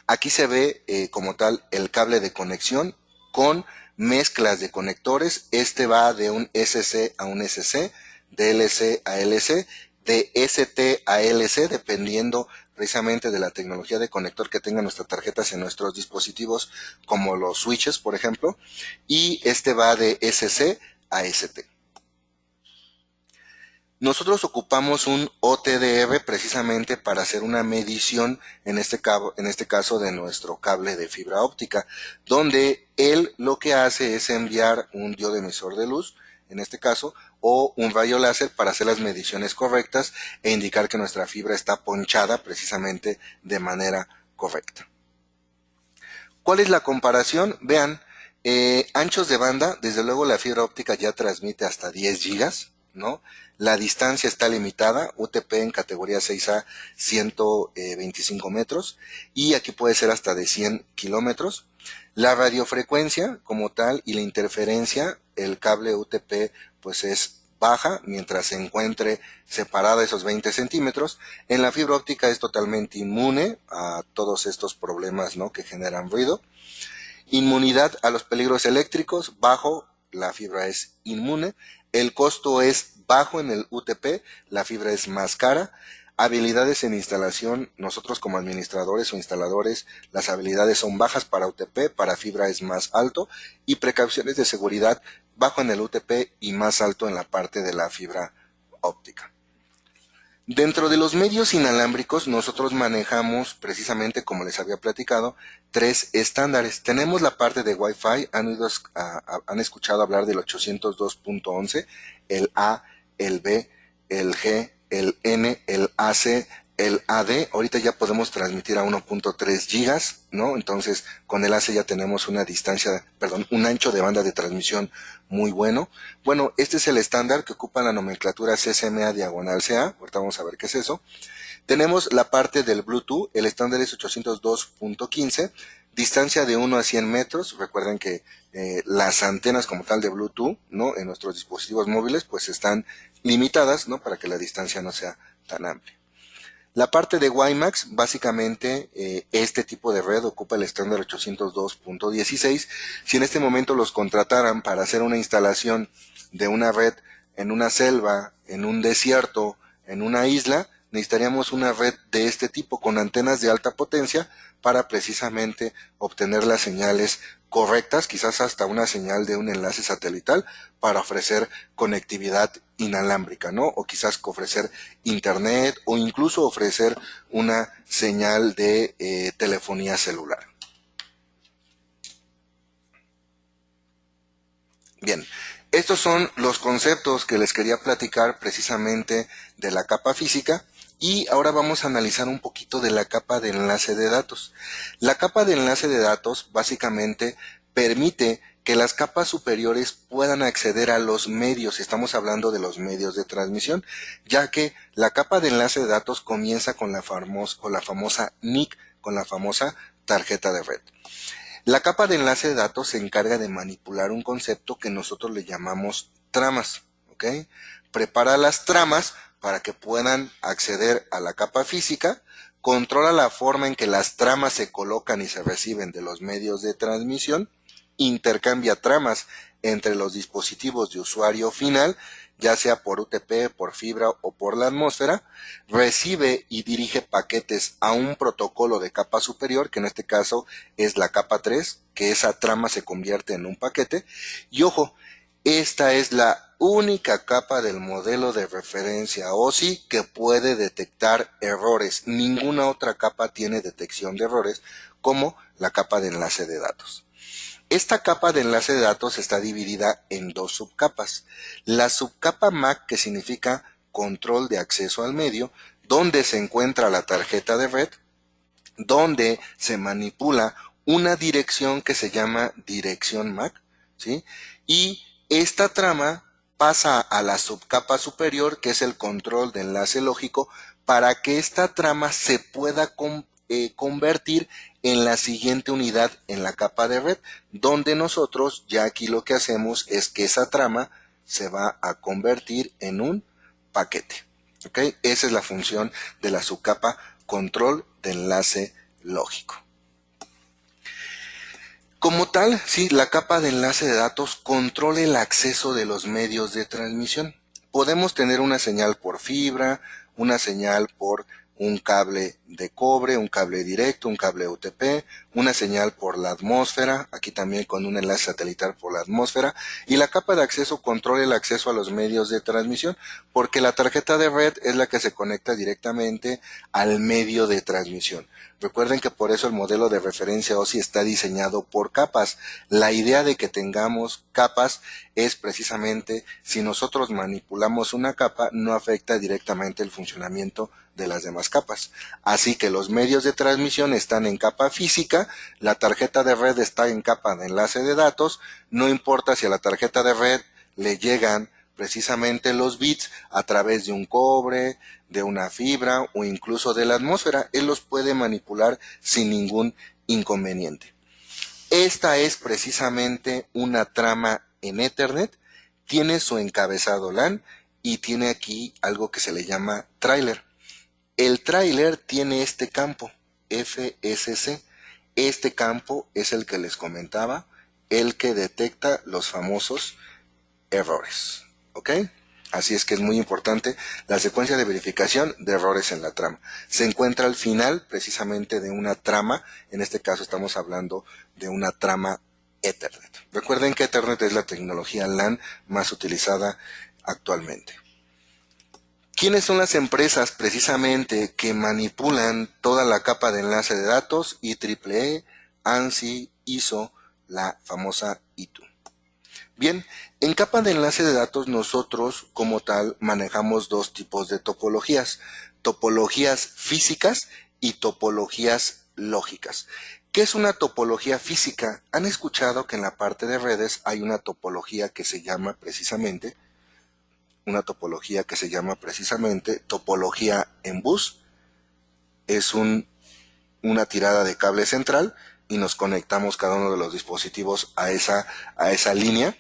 Aquí se ve como tal el cable de conexión con mezclas de conectores. Este va de un SC a un SC, de LC a LC, de ST a LC, dependiendo precisamente de la tecnología de conector que tengan nuestras tarjetas en nuestros dispositivos, como los switches, por ejemplo, y este va de SC a ST. Nosotros ocupamos un OTDR precisamente para hacer una medición, en este caso de nuestro cable de fibra óptica, donde él lo que hace es enviar un diodo emisor de luz, en este caso, o un rayo láser para hacer las mediciones correctas e indicar que nuestra fibra está ponchada precisamente de manera correcta. ¿Cuál es la comparación? Vean, anchos de banda, desde luego la fibra óptica ya transmite hasta 10 gigas, ¿no? La distancia está limitada, UTP en categoría 6A 125 metros y aquí puede ser hasta de 100 kilómetros. La radiofrecuencia como tal y la interferencia, el cable UTP pues es baja mientras se encuentre separada esos 20 centímetros. En la fibra óptica es totalmente inmune a todos estos problemas, ¿no?, que generan ruido. Inmunidad a los peligros eléctricos, bajo, la fibra es inmune. El costo es bajo en el UTP, la fibra es más cara. Habilidades en instalación, nosotros como administradores o instaladores, las habilidades son bajas para UTP, para fibra es más alto. Y precauciones de seguridad, bajo en el UTP y más alto en la parte de la fibra óptica. Dentro de los medios inalámbricos nosotros manejamos precisamente, como les había platicado, 3 estándares. Tenemos la parte de Wi-Fi, han escuchado hablar del 802.11, el A, el B, el G, el N, el AC, el AD. Ahorita ya podemos transmitir a 1.3 gigas, ¿no? Entonces con el AC ya tenemos un ancho de banda de transmisión muy bueno. Bueno, este es el estándar que ocupa la nomenclatura CCMA/CA. Ahorita vamos a ver qué es eso. Tenemos la parte del Bluetooth, el estándar es 802.15, distancia de 1 a 100 metros. Recuerden que las antenas como tal de Bluetooth, ¿no?, en nuestros dispositivos móviles pues están limitadas, ¿no?, para que la distancia no sea tan amplia. La parte de WiMAX, básicamente este tipo de red ocupa el estándar 802.16. Si en este momento los contrataran para hacer una instalación de una red en una selva, en un desierto, en una isla, necesitaríamos una red de este tipo con antenas de alta potencia para precisamente obtener las señales correctas, quizás hasta una señal de un enlace satelital para ofrecer conectividad inalámbrica, ¿no? O quizás ofrecer internet o incluso ofrecer una señal de telefonía celular. Bien, estos son los conceptos que les quería platicar precisamente de la capa física. Y ahora vamos a analizar un poquito de la capa de enlace de datos. La capa de enlace de datos básicamente permite que las capas superiores puedan acceder a los medios, estamos hablando de los medios de transmisión, ya que la capa de enlace de datos comienza con la famosa NIC, con la famosa tarjeta de red. La capa de enlace de datos se encarga de manipular un concepto que nosotros le llamamos tramas, ¿ok? Prepara las tramas para que puedan acceder a la capa física, controla la forma en que las tramas se colocan y se reciben de los medios de transmisión, intercambia tramas entre los dispositivos de usuario final, ya sea por UTP, por fibra o por la atmósfera, recibe y dirige paquetes a un protocolo de capa superior, que en este caso es la capa 3, que esa trama se convierte en un paquete, y ojo, esta es la única capa del modelo de referencia OSI que puede detectar errores. Ninguna otra capa tiene detección de errores como la capa de enlace de datos. Esta capa de enlace de datos está dividida en 2 subcapas. La subcapa MAC, que significa control de acceso al medio, donde se encuentra la tarjeta de red, donde se manipula una dirección que se llama dirección MAC, ¿sí? Y esta trama pasa a la subcapa superior, que es el control de enlace lógico, para que esta trama se pueda convertir en la siguiente unidad en la capa de red, donde nosotros ya aquí lo que hacemos es que esa trama se va a convertir en un paquete. ¿Ok? Esa es la función de la subcapa control de enlace lógico. Como tal, sí, la capa de enlace de datos controla el acceso de los medios de transmisión. Podemos tener una señal por fibra, una señal por un cable de cobre, un cable directo, un cable UTP, una señal por la atmósfera, aquí también con un enlace satelital por la atmósfera, y la capa de acceso controla el acceso a los medios de transmisión, porque la tarjeta de red es la que se conecta directamente al medio de transmisión. Recuerden que por eso el modelo de referencia OSI está diseñado por capas. La idea de que tengamos capas es precisamente si nosotros manipulamos una capa, no afecta directamente el funcionamiento de las demás capas. Así que los medios de transmisión están en capa física, la tarjeta de red está en capa de enlace de datos, no importa si a la tarjeta de red le llegan precisamente los bits a través de un cobre, de una fibra o incluso de la atmósfera, él los puede manipular sin ningún inconveniente. Esta es precisamente una trama en Ethernet, tiene su encabezado LAN y tiene aquí algo que se le llama tráiler. El tráiler tiene este campo, FSC. Este campo es el que les comentaba, el que detecta los famosos errores. ¿Ok? Así es que es muy importante la secuencia de verificación de errores en la trama. Se encuentra al final precisamente de una trama, en este caso estamos hablando de una trama Ethernet. Recuerden que Ethernet es la tecnología LAN más utilizada actualmente. ¿Quiénes son las empresas precisamente que manipulan toda la capa de enlace de datos? IEEE, ANSI, ISO, la famosa ITU. Bien, en capa de enlace de datos nosotros como tal manejamos dos tipos de topologías físicas y topologías lógicas. ¿Qué es una topología física? Han escuchado que en la parte de redes hay una topología que se llama precisamente topología en bus. Es una tirada de cable central y nos conectamos cada uno de los dispositivos a esa línea.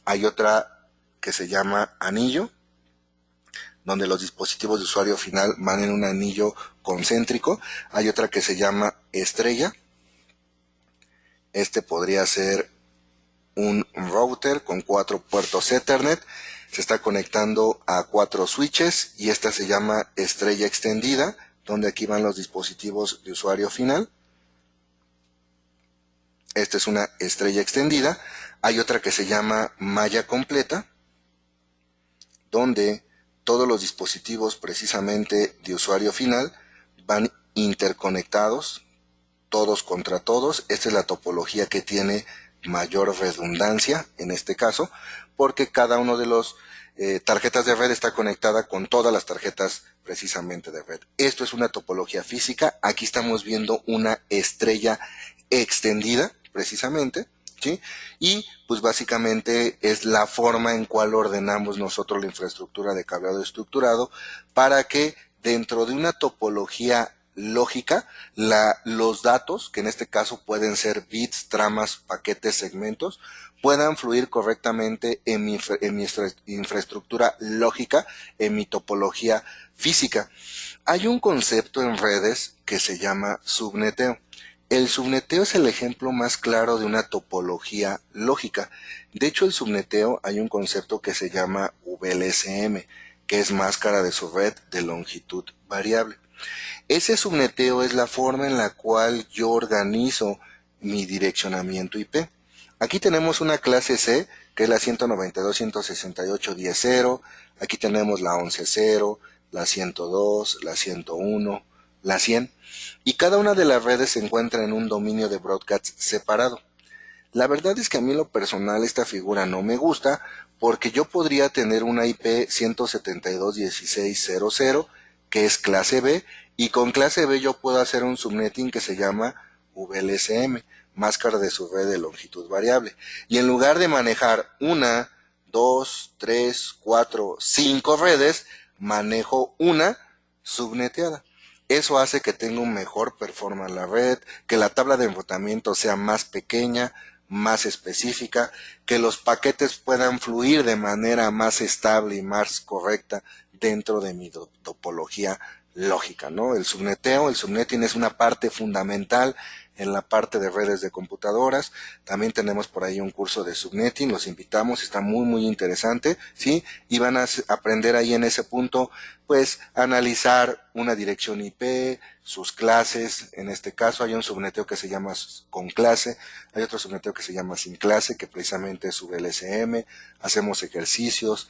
Hay otra que se llama anillo, donde los dispositivos de usuario final van en un anillo concéntrico. Hay otra que se llama estrella. Este podría ser un router con 4 puertos Ethernet. Se está conectando a 4 switches y esta se llama estrella extendida, donde aquí van los dispositivos de usuario final. Esta es una estrella extendida. Hay otra que se llama malla completa, donde todos los dispositivos precisamente de usuario final van interconectados, todos contra todos. Esta es la topología que tiene mayor redundancia en este caso, porque cada uno de los tarjetas de red está conectada con todas las tarjetas precisamente de red. Esto es una topología física. Aquí estamos viendo una estrella extendida precisamente, ¿sí? Y pues básicamente es la forma en cual ordenamos nosotros la infraestructura de cableado estructurado para que dentro de una topología lógica, los datos, que en este caso pueden ser bits, tramas, paquetes, segmentos, puedan fluir correctamente en mi infraestructura lógica, en mi topología física. Hay un concepto en redes que se llama subneteo. El subneteo es el ejemplo más claro de una topología lógica. De hecho, el subneteo hay un concepto que se llama VLSM, que es máscara de subred de longitud variable. Ese subneteo es la forma en la cual yo organizo mi direccionamiento IP. Aquí tenemos una clase C, que es la 192.168.10.0. Aquí tenemos la 11.0, la 102, la 101, la 100. Y cada una de las redes se encuentra en un dominio de broadcast separado. La verdad es que a mí en lo personal esta figura no me gusta porque yo podría tener una IP 172.16.00 que es clase B y con clase B yo puedo hacer un subnetting que se llama VLSM, máscara de subred de longitud variable. Y en lugar de manejar una, dos, tres, cuatro, cinco redes, manejo una subneteada. Eso hace que tenga un mejor performance la red, que la tabla de enrutamiento sea más pequeña, más específica, que los paquetes puedan fluir de manera más estable y más correcta dentro de mi topología lógica, ¿no? El subnetting es una parte fundamental en la parte de redes de computadoras. También tenemos por ahí un curso de subnetting, los invitamos, está muy interesante, ¿sí? Y van a aprender ahí en ese punto, pues, analizar una dirección IP, sus clases. En este caso hay un subneteo que se llama con clase, hay otro subneteo que se llama sin clase, que precisamente es VLSM. Hacemos ejercicios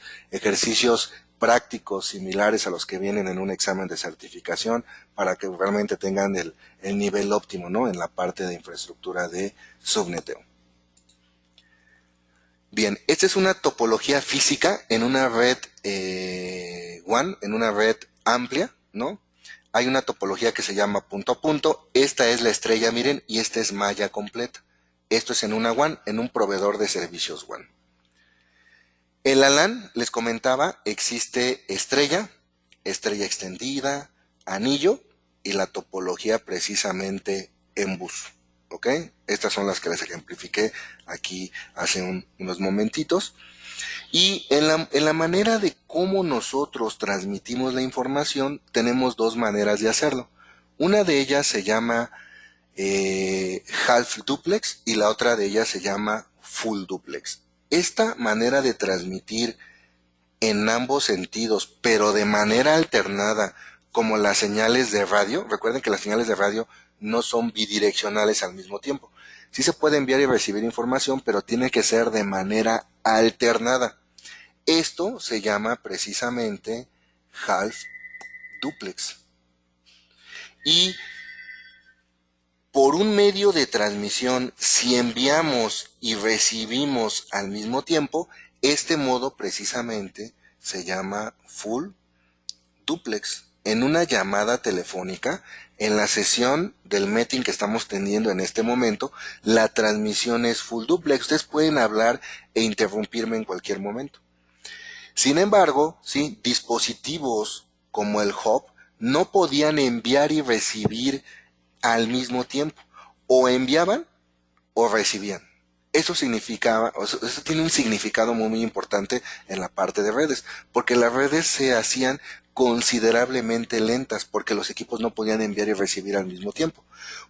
prácticos similares a los que vienen en un examen de certificación para que realmente tengan el nivel óptimo, ¿no? En la parte de infraestructura de subneteo. Bien, esta es una topología física en una red WAN, en una red amplia, ¿no? Hay una topología que se llama punto a punto. Esta es la estrella, miren, y esta es malla completa. Esto es en una WAN, en un proveedor de servicios WAN. En la LAN, les comentaba, existe estrella, estrella extendida, anillo y la topología precisamente en bus. ¿Ok? Estas son las que les ejemplifiqué aquí hace unos momentitos. Y en la manera de cómo nosotros transmitimos la información, tenemos dos maneras de hacerlo. Una de ellas se llama half duplex y la otra de ellas se llama full duplex. Esta manera de transmitir en ambos sentidos, pero de manera alternada, como las señales de radio, recuerden que las señales de radio no son bidireccionales al mismo tiempo. Sí se puede enviar y recibir información, pero tiene que ser de manera alternada. Esto se llama precisamente half duplex. Y por un medio de transmisión, si enviamos y recibimos al mismo tiempo, este modo precisamente se llama full duplex. En una llamada telefónica, en la sesión del meeting que estamos teniendo en este momento, la transmisión es full duplex. Ustedes pueden hablar e interrumpirme en cualquier momento. Sin embargo, ¿sí? Dispositivos como el hub no podían enviar y recibir al mismo tiempo. O enviaban o recibían. Eso significaba, eso tiene un significado muy importante en la parte de redes, porque las redes se hacían considerablemente lentas, porque los equipos no podían enviar y recibir al mismo tiempo.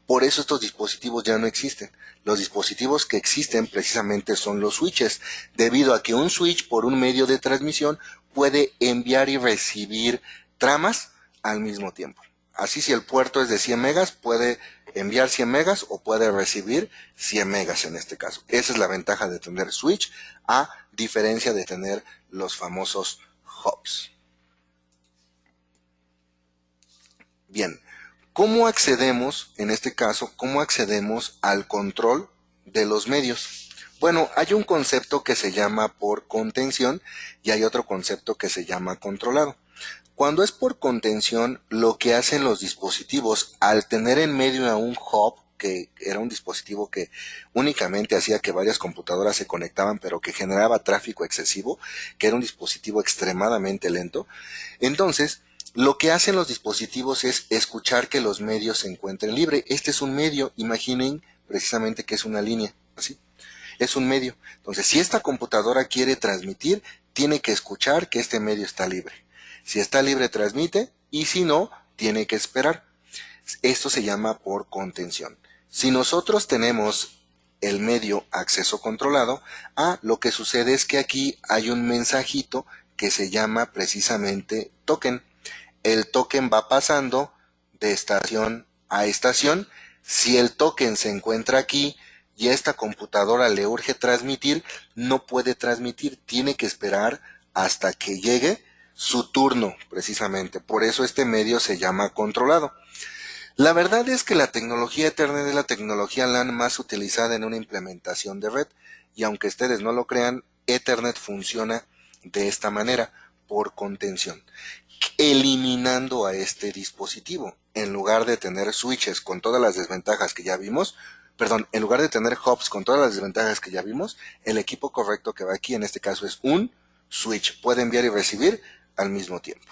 Por eso estos dispositivos ya no existen. Los dispositivos que existen precisamente son los switches, debido a que un switch por un medio de transmisión puede enviar y recibir tramas al mismo tiempo. Así, si el puerto es de 100 megas, puede enviar 100 megas o puede recibir 100 megas en este caso. Esa es la ventaja de tener switch, a diferencia de tener los famosos hubs. Bien, ¿cómo accedemos, en este caso, cómo accedemos al control de los medios? Bueno, hay un concepto que se llama por contención y hay otro concepto que se llama controlado. Cuando es por contención, lo que hacen los dispositivos al tener en medio a un hub, que era un dispositivo que únicamente hacía que varias computadoras se conectaban, pero que generaba tráfico excesivo, que era un dispositivo extremadamente lento, entonces lo que hacen los dispositivos es escuchar que los medios se encuentren libres. Este es un medio, imaginen precisamente que es una línea, así. Es un medio. Entonces, si esta computadora quiere transmitir, tiene que escuchar que este medio está libre. Si está libre, transmite, y si no, tiene que esperar. Esto se llama por contención. Si nosotros tenemos el medio acceso controlado, lo que sucede es que aquí hay un mensajito que se llama precisamente token. El token va pasando de estación a estación. Si el token se encuentra aquí y a esta computadora le urge transmitir, no puede transmitir, tiene que esperar hasta que llegue su turno, precisamente. Por eso este medio se llama controlado. La verdad es que la tecnología Ethernet es la tecnología LAN más utilizada en una implementación de red, y aunque ustedes no lo crean, Ethernet funciona de esta manera, por contención, eliminando a este dispositivo. En lugar de tener switches con todas las desventajas que ya vimos, perdón, en lugar de tener hubs con todas las desventajas que ya vimos, el equipo correcto que va aquí en este caso es un switch. Puede enviar y recibir al mismo tiempo.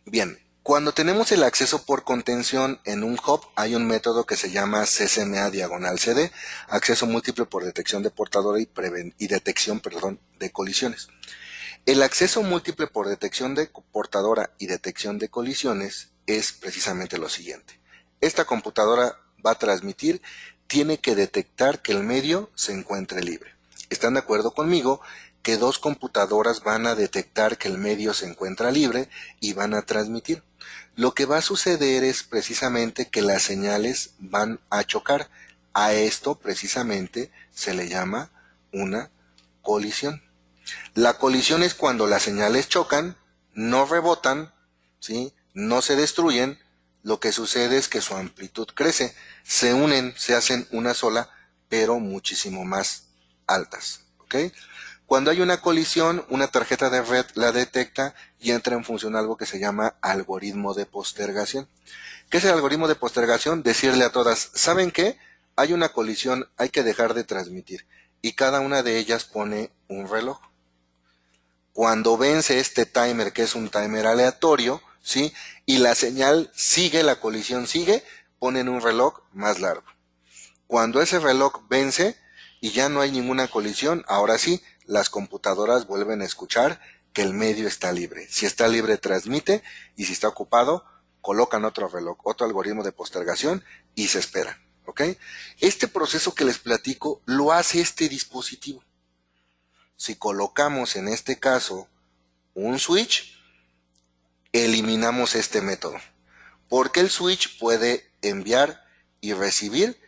Bien, cuando tenemos el acceso por contención en un hub, hay un método que se llama CCMA/CD, acceso múltiple por detección de portadora y detección, de colisiones. El acceso múltiple por detección de portadora y detección de colisiones es precisamente lo siguiente. Esta computadora va a transmitir, tiene que detectar que el medio se encuentre libre. ¿Están de acuerdo conmigo que dos computadoras van a detectar que el medio se encuentra libre y van a transmitir? Lo que va a suceder es precisamente que las señales van a chocar. A esto precisamente se le llama una colisión. La colisión es cuando las señales chocan, no rebotan, ¿sí? No se destruyen, lo que sucede es que su amplitud crece, se unen, se hacen una sola, pero muchísimo más altas, ¿ok? Cuando hay una colisión, una tarjeta de red la detecta y entra en función algo que se llama algoritmo de postergación. ¿Qué es el algoritmo de postergación? Decirle a todas, ¿saben qué? Hay una colisión, hay que dejar de transmitir. Y cada una de ellas pone un reloj. Cuando vence este timer, que es un timer aleatorio, ¿sí? Y la señal sigue, la colisión sigue, ponen un reloj más largo. Cuando ese reloj vence y ya no hay ninguna colisión, ahora sí, las computadoras vuelven a escuchar que el medio está libre. Si está libre, transmite, y si está ocupado, colocan otro reloj, otro algoritmo de postergación y se esperan, ¿ok? Este proceso que les platico lo hace este dispositivo. Si colocamos en este caso un switch, eliminamos este método, porque el switch puede enviar y recibir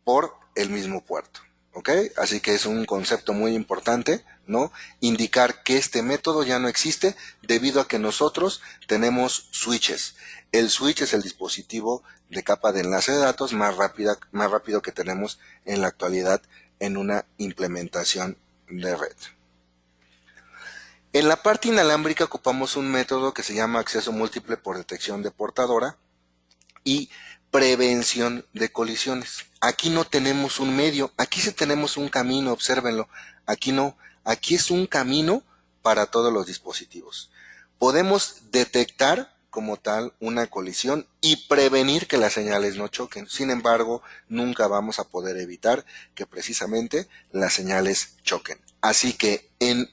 por el mismo puerto, ¿ok? Así que es un concepto muy importante, ¿no? Indicar que este método ya no existe debido a que nosotros tenemos switches. El switch es el dispositivo de capa de enlace de datos más rápido que tenemos en la actualidad en una implementación de red. En la parte inalámbrica ocupamos un método que se llama acceso múltiple por detección de portadora y prevención de colisiones. Aquí no tenemos un medio, aquí sí tenemos un camino, obsérvenlo. Aquí no, aquí es un camino para todos los dispositivos. Podemos detectar como tal una colisión y prevenir que las señales no choquen. Sin embargo, nunca vamos a poder evitar que precisamente las señales choquen. Así que en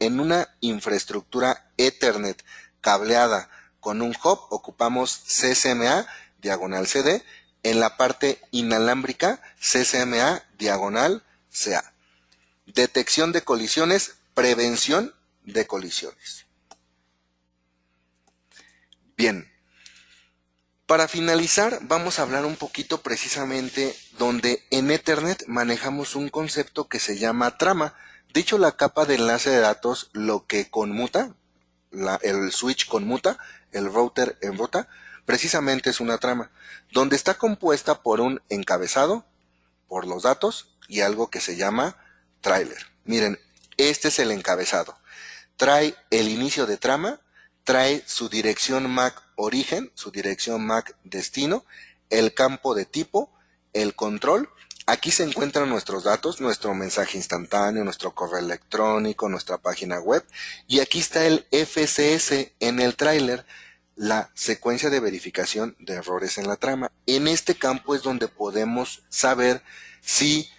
una infraestructura Ethernet cableada con un hub ocupamos CCMA/CD, en la parte inalámbrica CCMA/CA. Detección de colisiones, prevención de colisiones. Bien, para finalizar vamos a hablar un poquito precisamente donde en Ethernet manejamos un concepto que se llama trama. Dicho, la capa de enlace de datos lo que conmuta, el switch conmuta, el router enruta, precisamente es una trama, donde está compuesta por un encabezado, por los datos y algo que se llama tráiler. Miren, este es el encabezado. Trae el inicio de trama, trae su dirección MAC origen, su dirección MAC destino, el campo de tipo, el control. Aquí se encuentran nuestros datos, nuestro mensaje instantáneo, nuestro correo electrónico, nuestra página web. Y aquí está el FCS en el tráiler, la secuencia de verificación de errores en la trama. En este campo es donde podemos saber si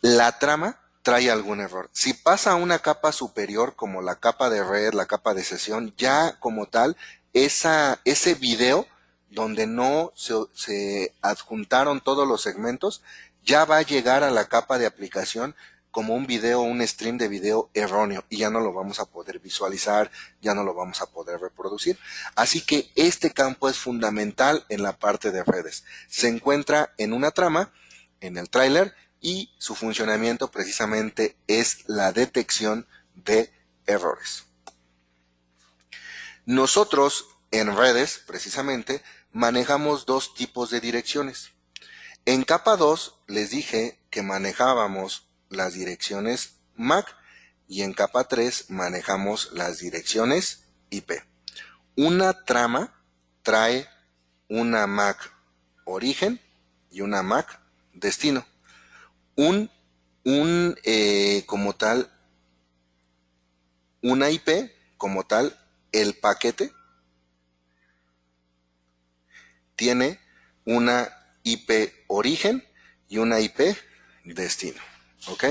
la trama trae algún error. Si pasa a una capa superior como la capa de red, la capa de sesión, ya como tal, ese video donde no se adjuntaron todos los segmentos, ya va a llegar a la capa de aplicación como un video, un stream de video erróneo, y ya no lo vamos a poder visualizar, ya no lo vamos a poder reproducir. Así que este campo es fundamental en la parte de redes. Se encuentra en una trama, en el tráiler, y su funcionamiento precisamente es la detección de errores. Nosotros en redes, precisamente, manejamos dos tipos de direcciones. En capa 2 les dije que manejábamos las direcciones MAC y en capa 3 manejamos las direcciones IP. Una trama trae una MAC origen y una MAC destino. Como tal, una IP, como tal, el paquete tiene una IP origen y una IP destino. ¿Ok?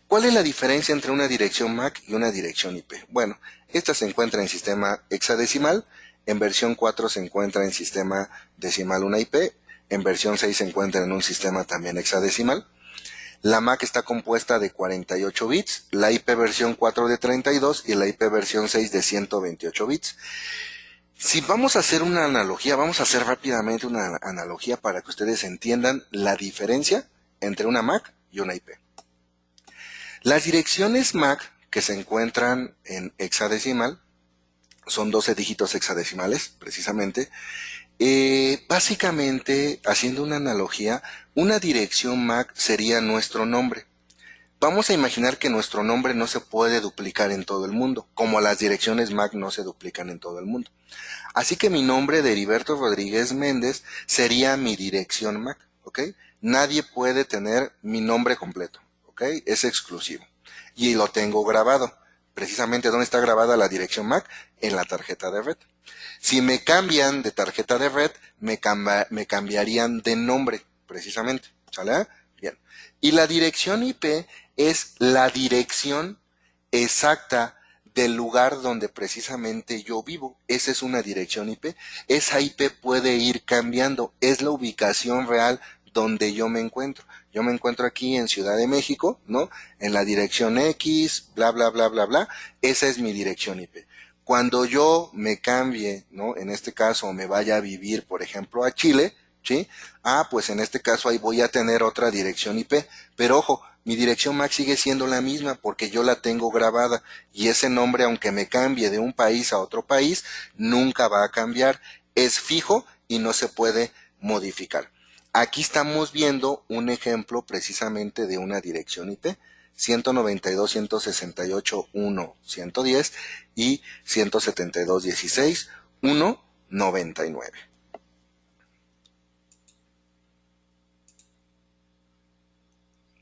¿Cuál es la diferencia entre una dirección MAC y una dirección IP? Bueno, esta se encuentra en sistema hexadecimal, en versión 4 se encuentra en sistema decimal una IP, en versión 6 se encuentra en un sistema también hexadecimal. La MAC está compuesta de 48 bits, la IP versión 4 de 32 y la IP versión 6 de 128 bits. Si vamos a hacer una analogía, vamos a hacer rápidamente una analogía para que ustedes entiendan la diferencia entre una MAC y una IP. Las direcciones MAC que se encuentran en hexadecimal son 12 dígitos hexadecimales, precisamente. Básicamente, haciendo una analogía, una dirección MAC sería nuestro nombre. Vamos a imaginar que nuestro nombre no se puede duplicar en todo el mundo, como las direcciones MAC no se duplican en todo el mundo. Así que mi nombre de Heriberto Rodríguez Méndez sería mi dirección MAC, ¿ok? Nadie puede tener mi nombre completo, ¿ok? Es exclusivo. Y lo tengo grabado. Precisamente, ¿dónde está grabada la dirección MAC? En la tarjeta de red. Si me cambian de tarjeta de red, me cambiarían de nombre, precisamente. ¿Sale? Bien. Y la dirección IP es la dirección exacta del lugar donde precisamente yo vivo. Esa es una dirección IP. Esa IP puede ir cambiando. Es la ubicación real donde yo me encuentro. Yo me encuentro aquí en Ciudad de México, ¿no? En la dirección X, bla, bla, bla, bla, bla. Esa es mi dirección IP. Cuando yo me cambie, ¿no? En este caso me vaya a vivir, por ejemplo, a Chile, ¿sí? Pues en este caso ahí voy a tener otra dirección IP. Pero ojo, mi dirección MAC sigue siendo la misma porque yo la tengo grabada y ese nombre, aunque me cambie de un país a otro país, nunca va a cambiar. Es fijo y no se puede modificar. Aquí estamos viendo un ejemplo precisamente de una dirección IP. 192.168.1.110 y 172.16.1.99.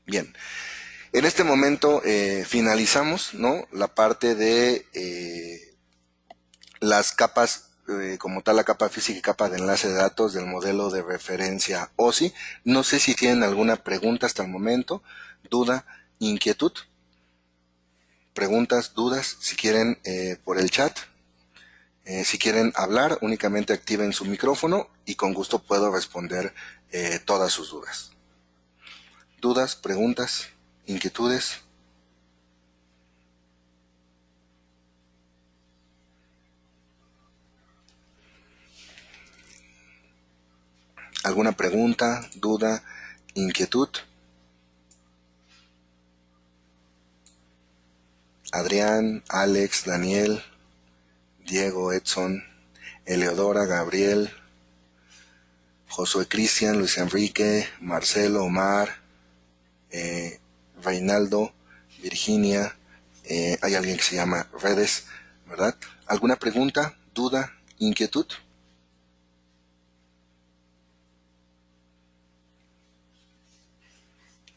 Bien, en este momento finalizamos, ¿no? La parte de las capas, como tal la capa física y capa de enlace de datos del modelo de referencia OSI. No sé si tienen alguna pregunta hasta el momento, duda, inquietud. Preguntas, dudas, si quieren por el chat. Si quieren hablar, únicamente activen su micrófono y con gusto puedo responder todas sus dudas. Dudas, preguntas, inquietudes. ¿Alguna pregunta, duda, inquietud? Adrián, Alex, Daniel, Diego, Edson, Eleodora, Gabriel, Josué Cristian, Luis Enrique, Marcelo, Omar, Reinaldo, Virginia, hay alguien que se llama Redes, ¿verdad? ¿Alguna pregunta, duda, inquietud?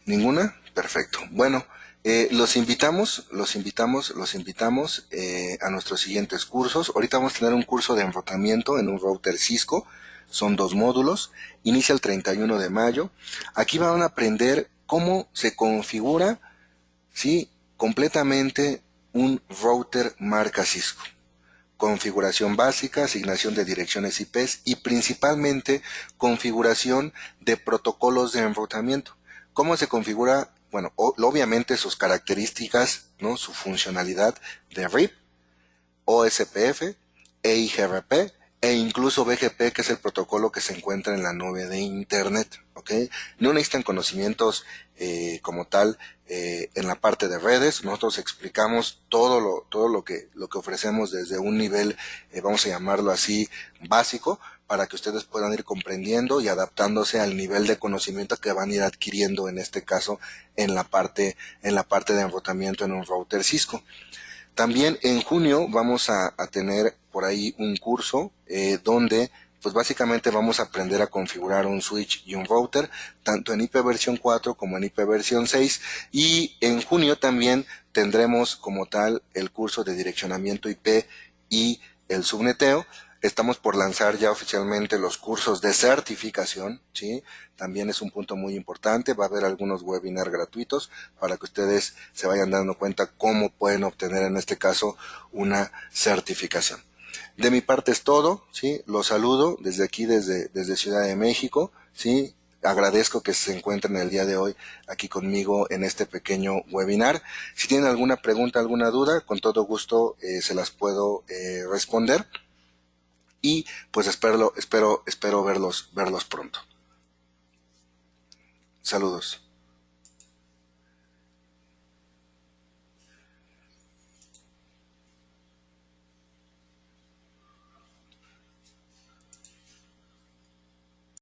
¿Ninguna? Perfecto. Bueno, los invitamos a nuestros siguientes cursos. Ahorita vamos a tener un curso de enrutamiento en un router Cisco. Son 2 módulos. Inicia el 31 de mayo. Aquí van a aprender cómo se configura, ¿sí?, completamente un router marca Cisco. Configuración básica, asignación de direcciones IPs y principalmente configuración de protocolos de enrutamiento. ¿Cómo se configura? Bueno, obviamente sus características, ¿no? Su funcionalidad de RIP, OSPF, EIGRP, e incluso BGP, que es el protocolo que se encuentra en la nube de Internet, ¿ok? No necesitan conocimientos como tal en la parte de redes. Nosotros explicamos todo lo que ofrecemos desde un nivel, vamos a llamarlo así, básico, para que ustedes puedan ir comprendiendo y adaptándose al nivel de conocimiento que van a ir adquiriendo, en este caso, en la parte de enrutamiento en un router Cisco. También en junio vamos a tener por ahí un curso donde pues básicamente vamos a aprender a configurar un switch y un router, tanto en IP versión 4 como en IP versión 6. Y en junio también tendremos como tal el curso de direccionamiento IP y el subneteo. Estamos por lanzar ya oficialmente los cursos de certificación, ¿sí? También es un punto muy importante. Va a haber algunos webinars gratuitos para que ustedes se vayan dando cuenta cómo pueden obtener en este caso una certificación. De mi parte es todo, ¿sí? Los saludo desde aquí, desde Ciudad de México, ¿sí? Agradezco que se encuentren el día de hoy aquí conmigo en este pequeño webinar. Si tienen alguna pregunta, alguna duda, con todo gusto se las puedo responder. Y pues espero verlos pronto. Saludos.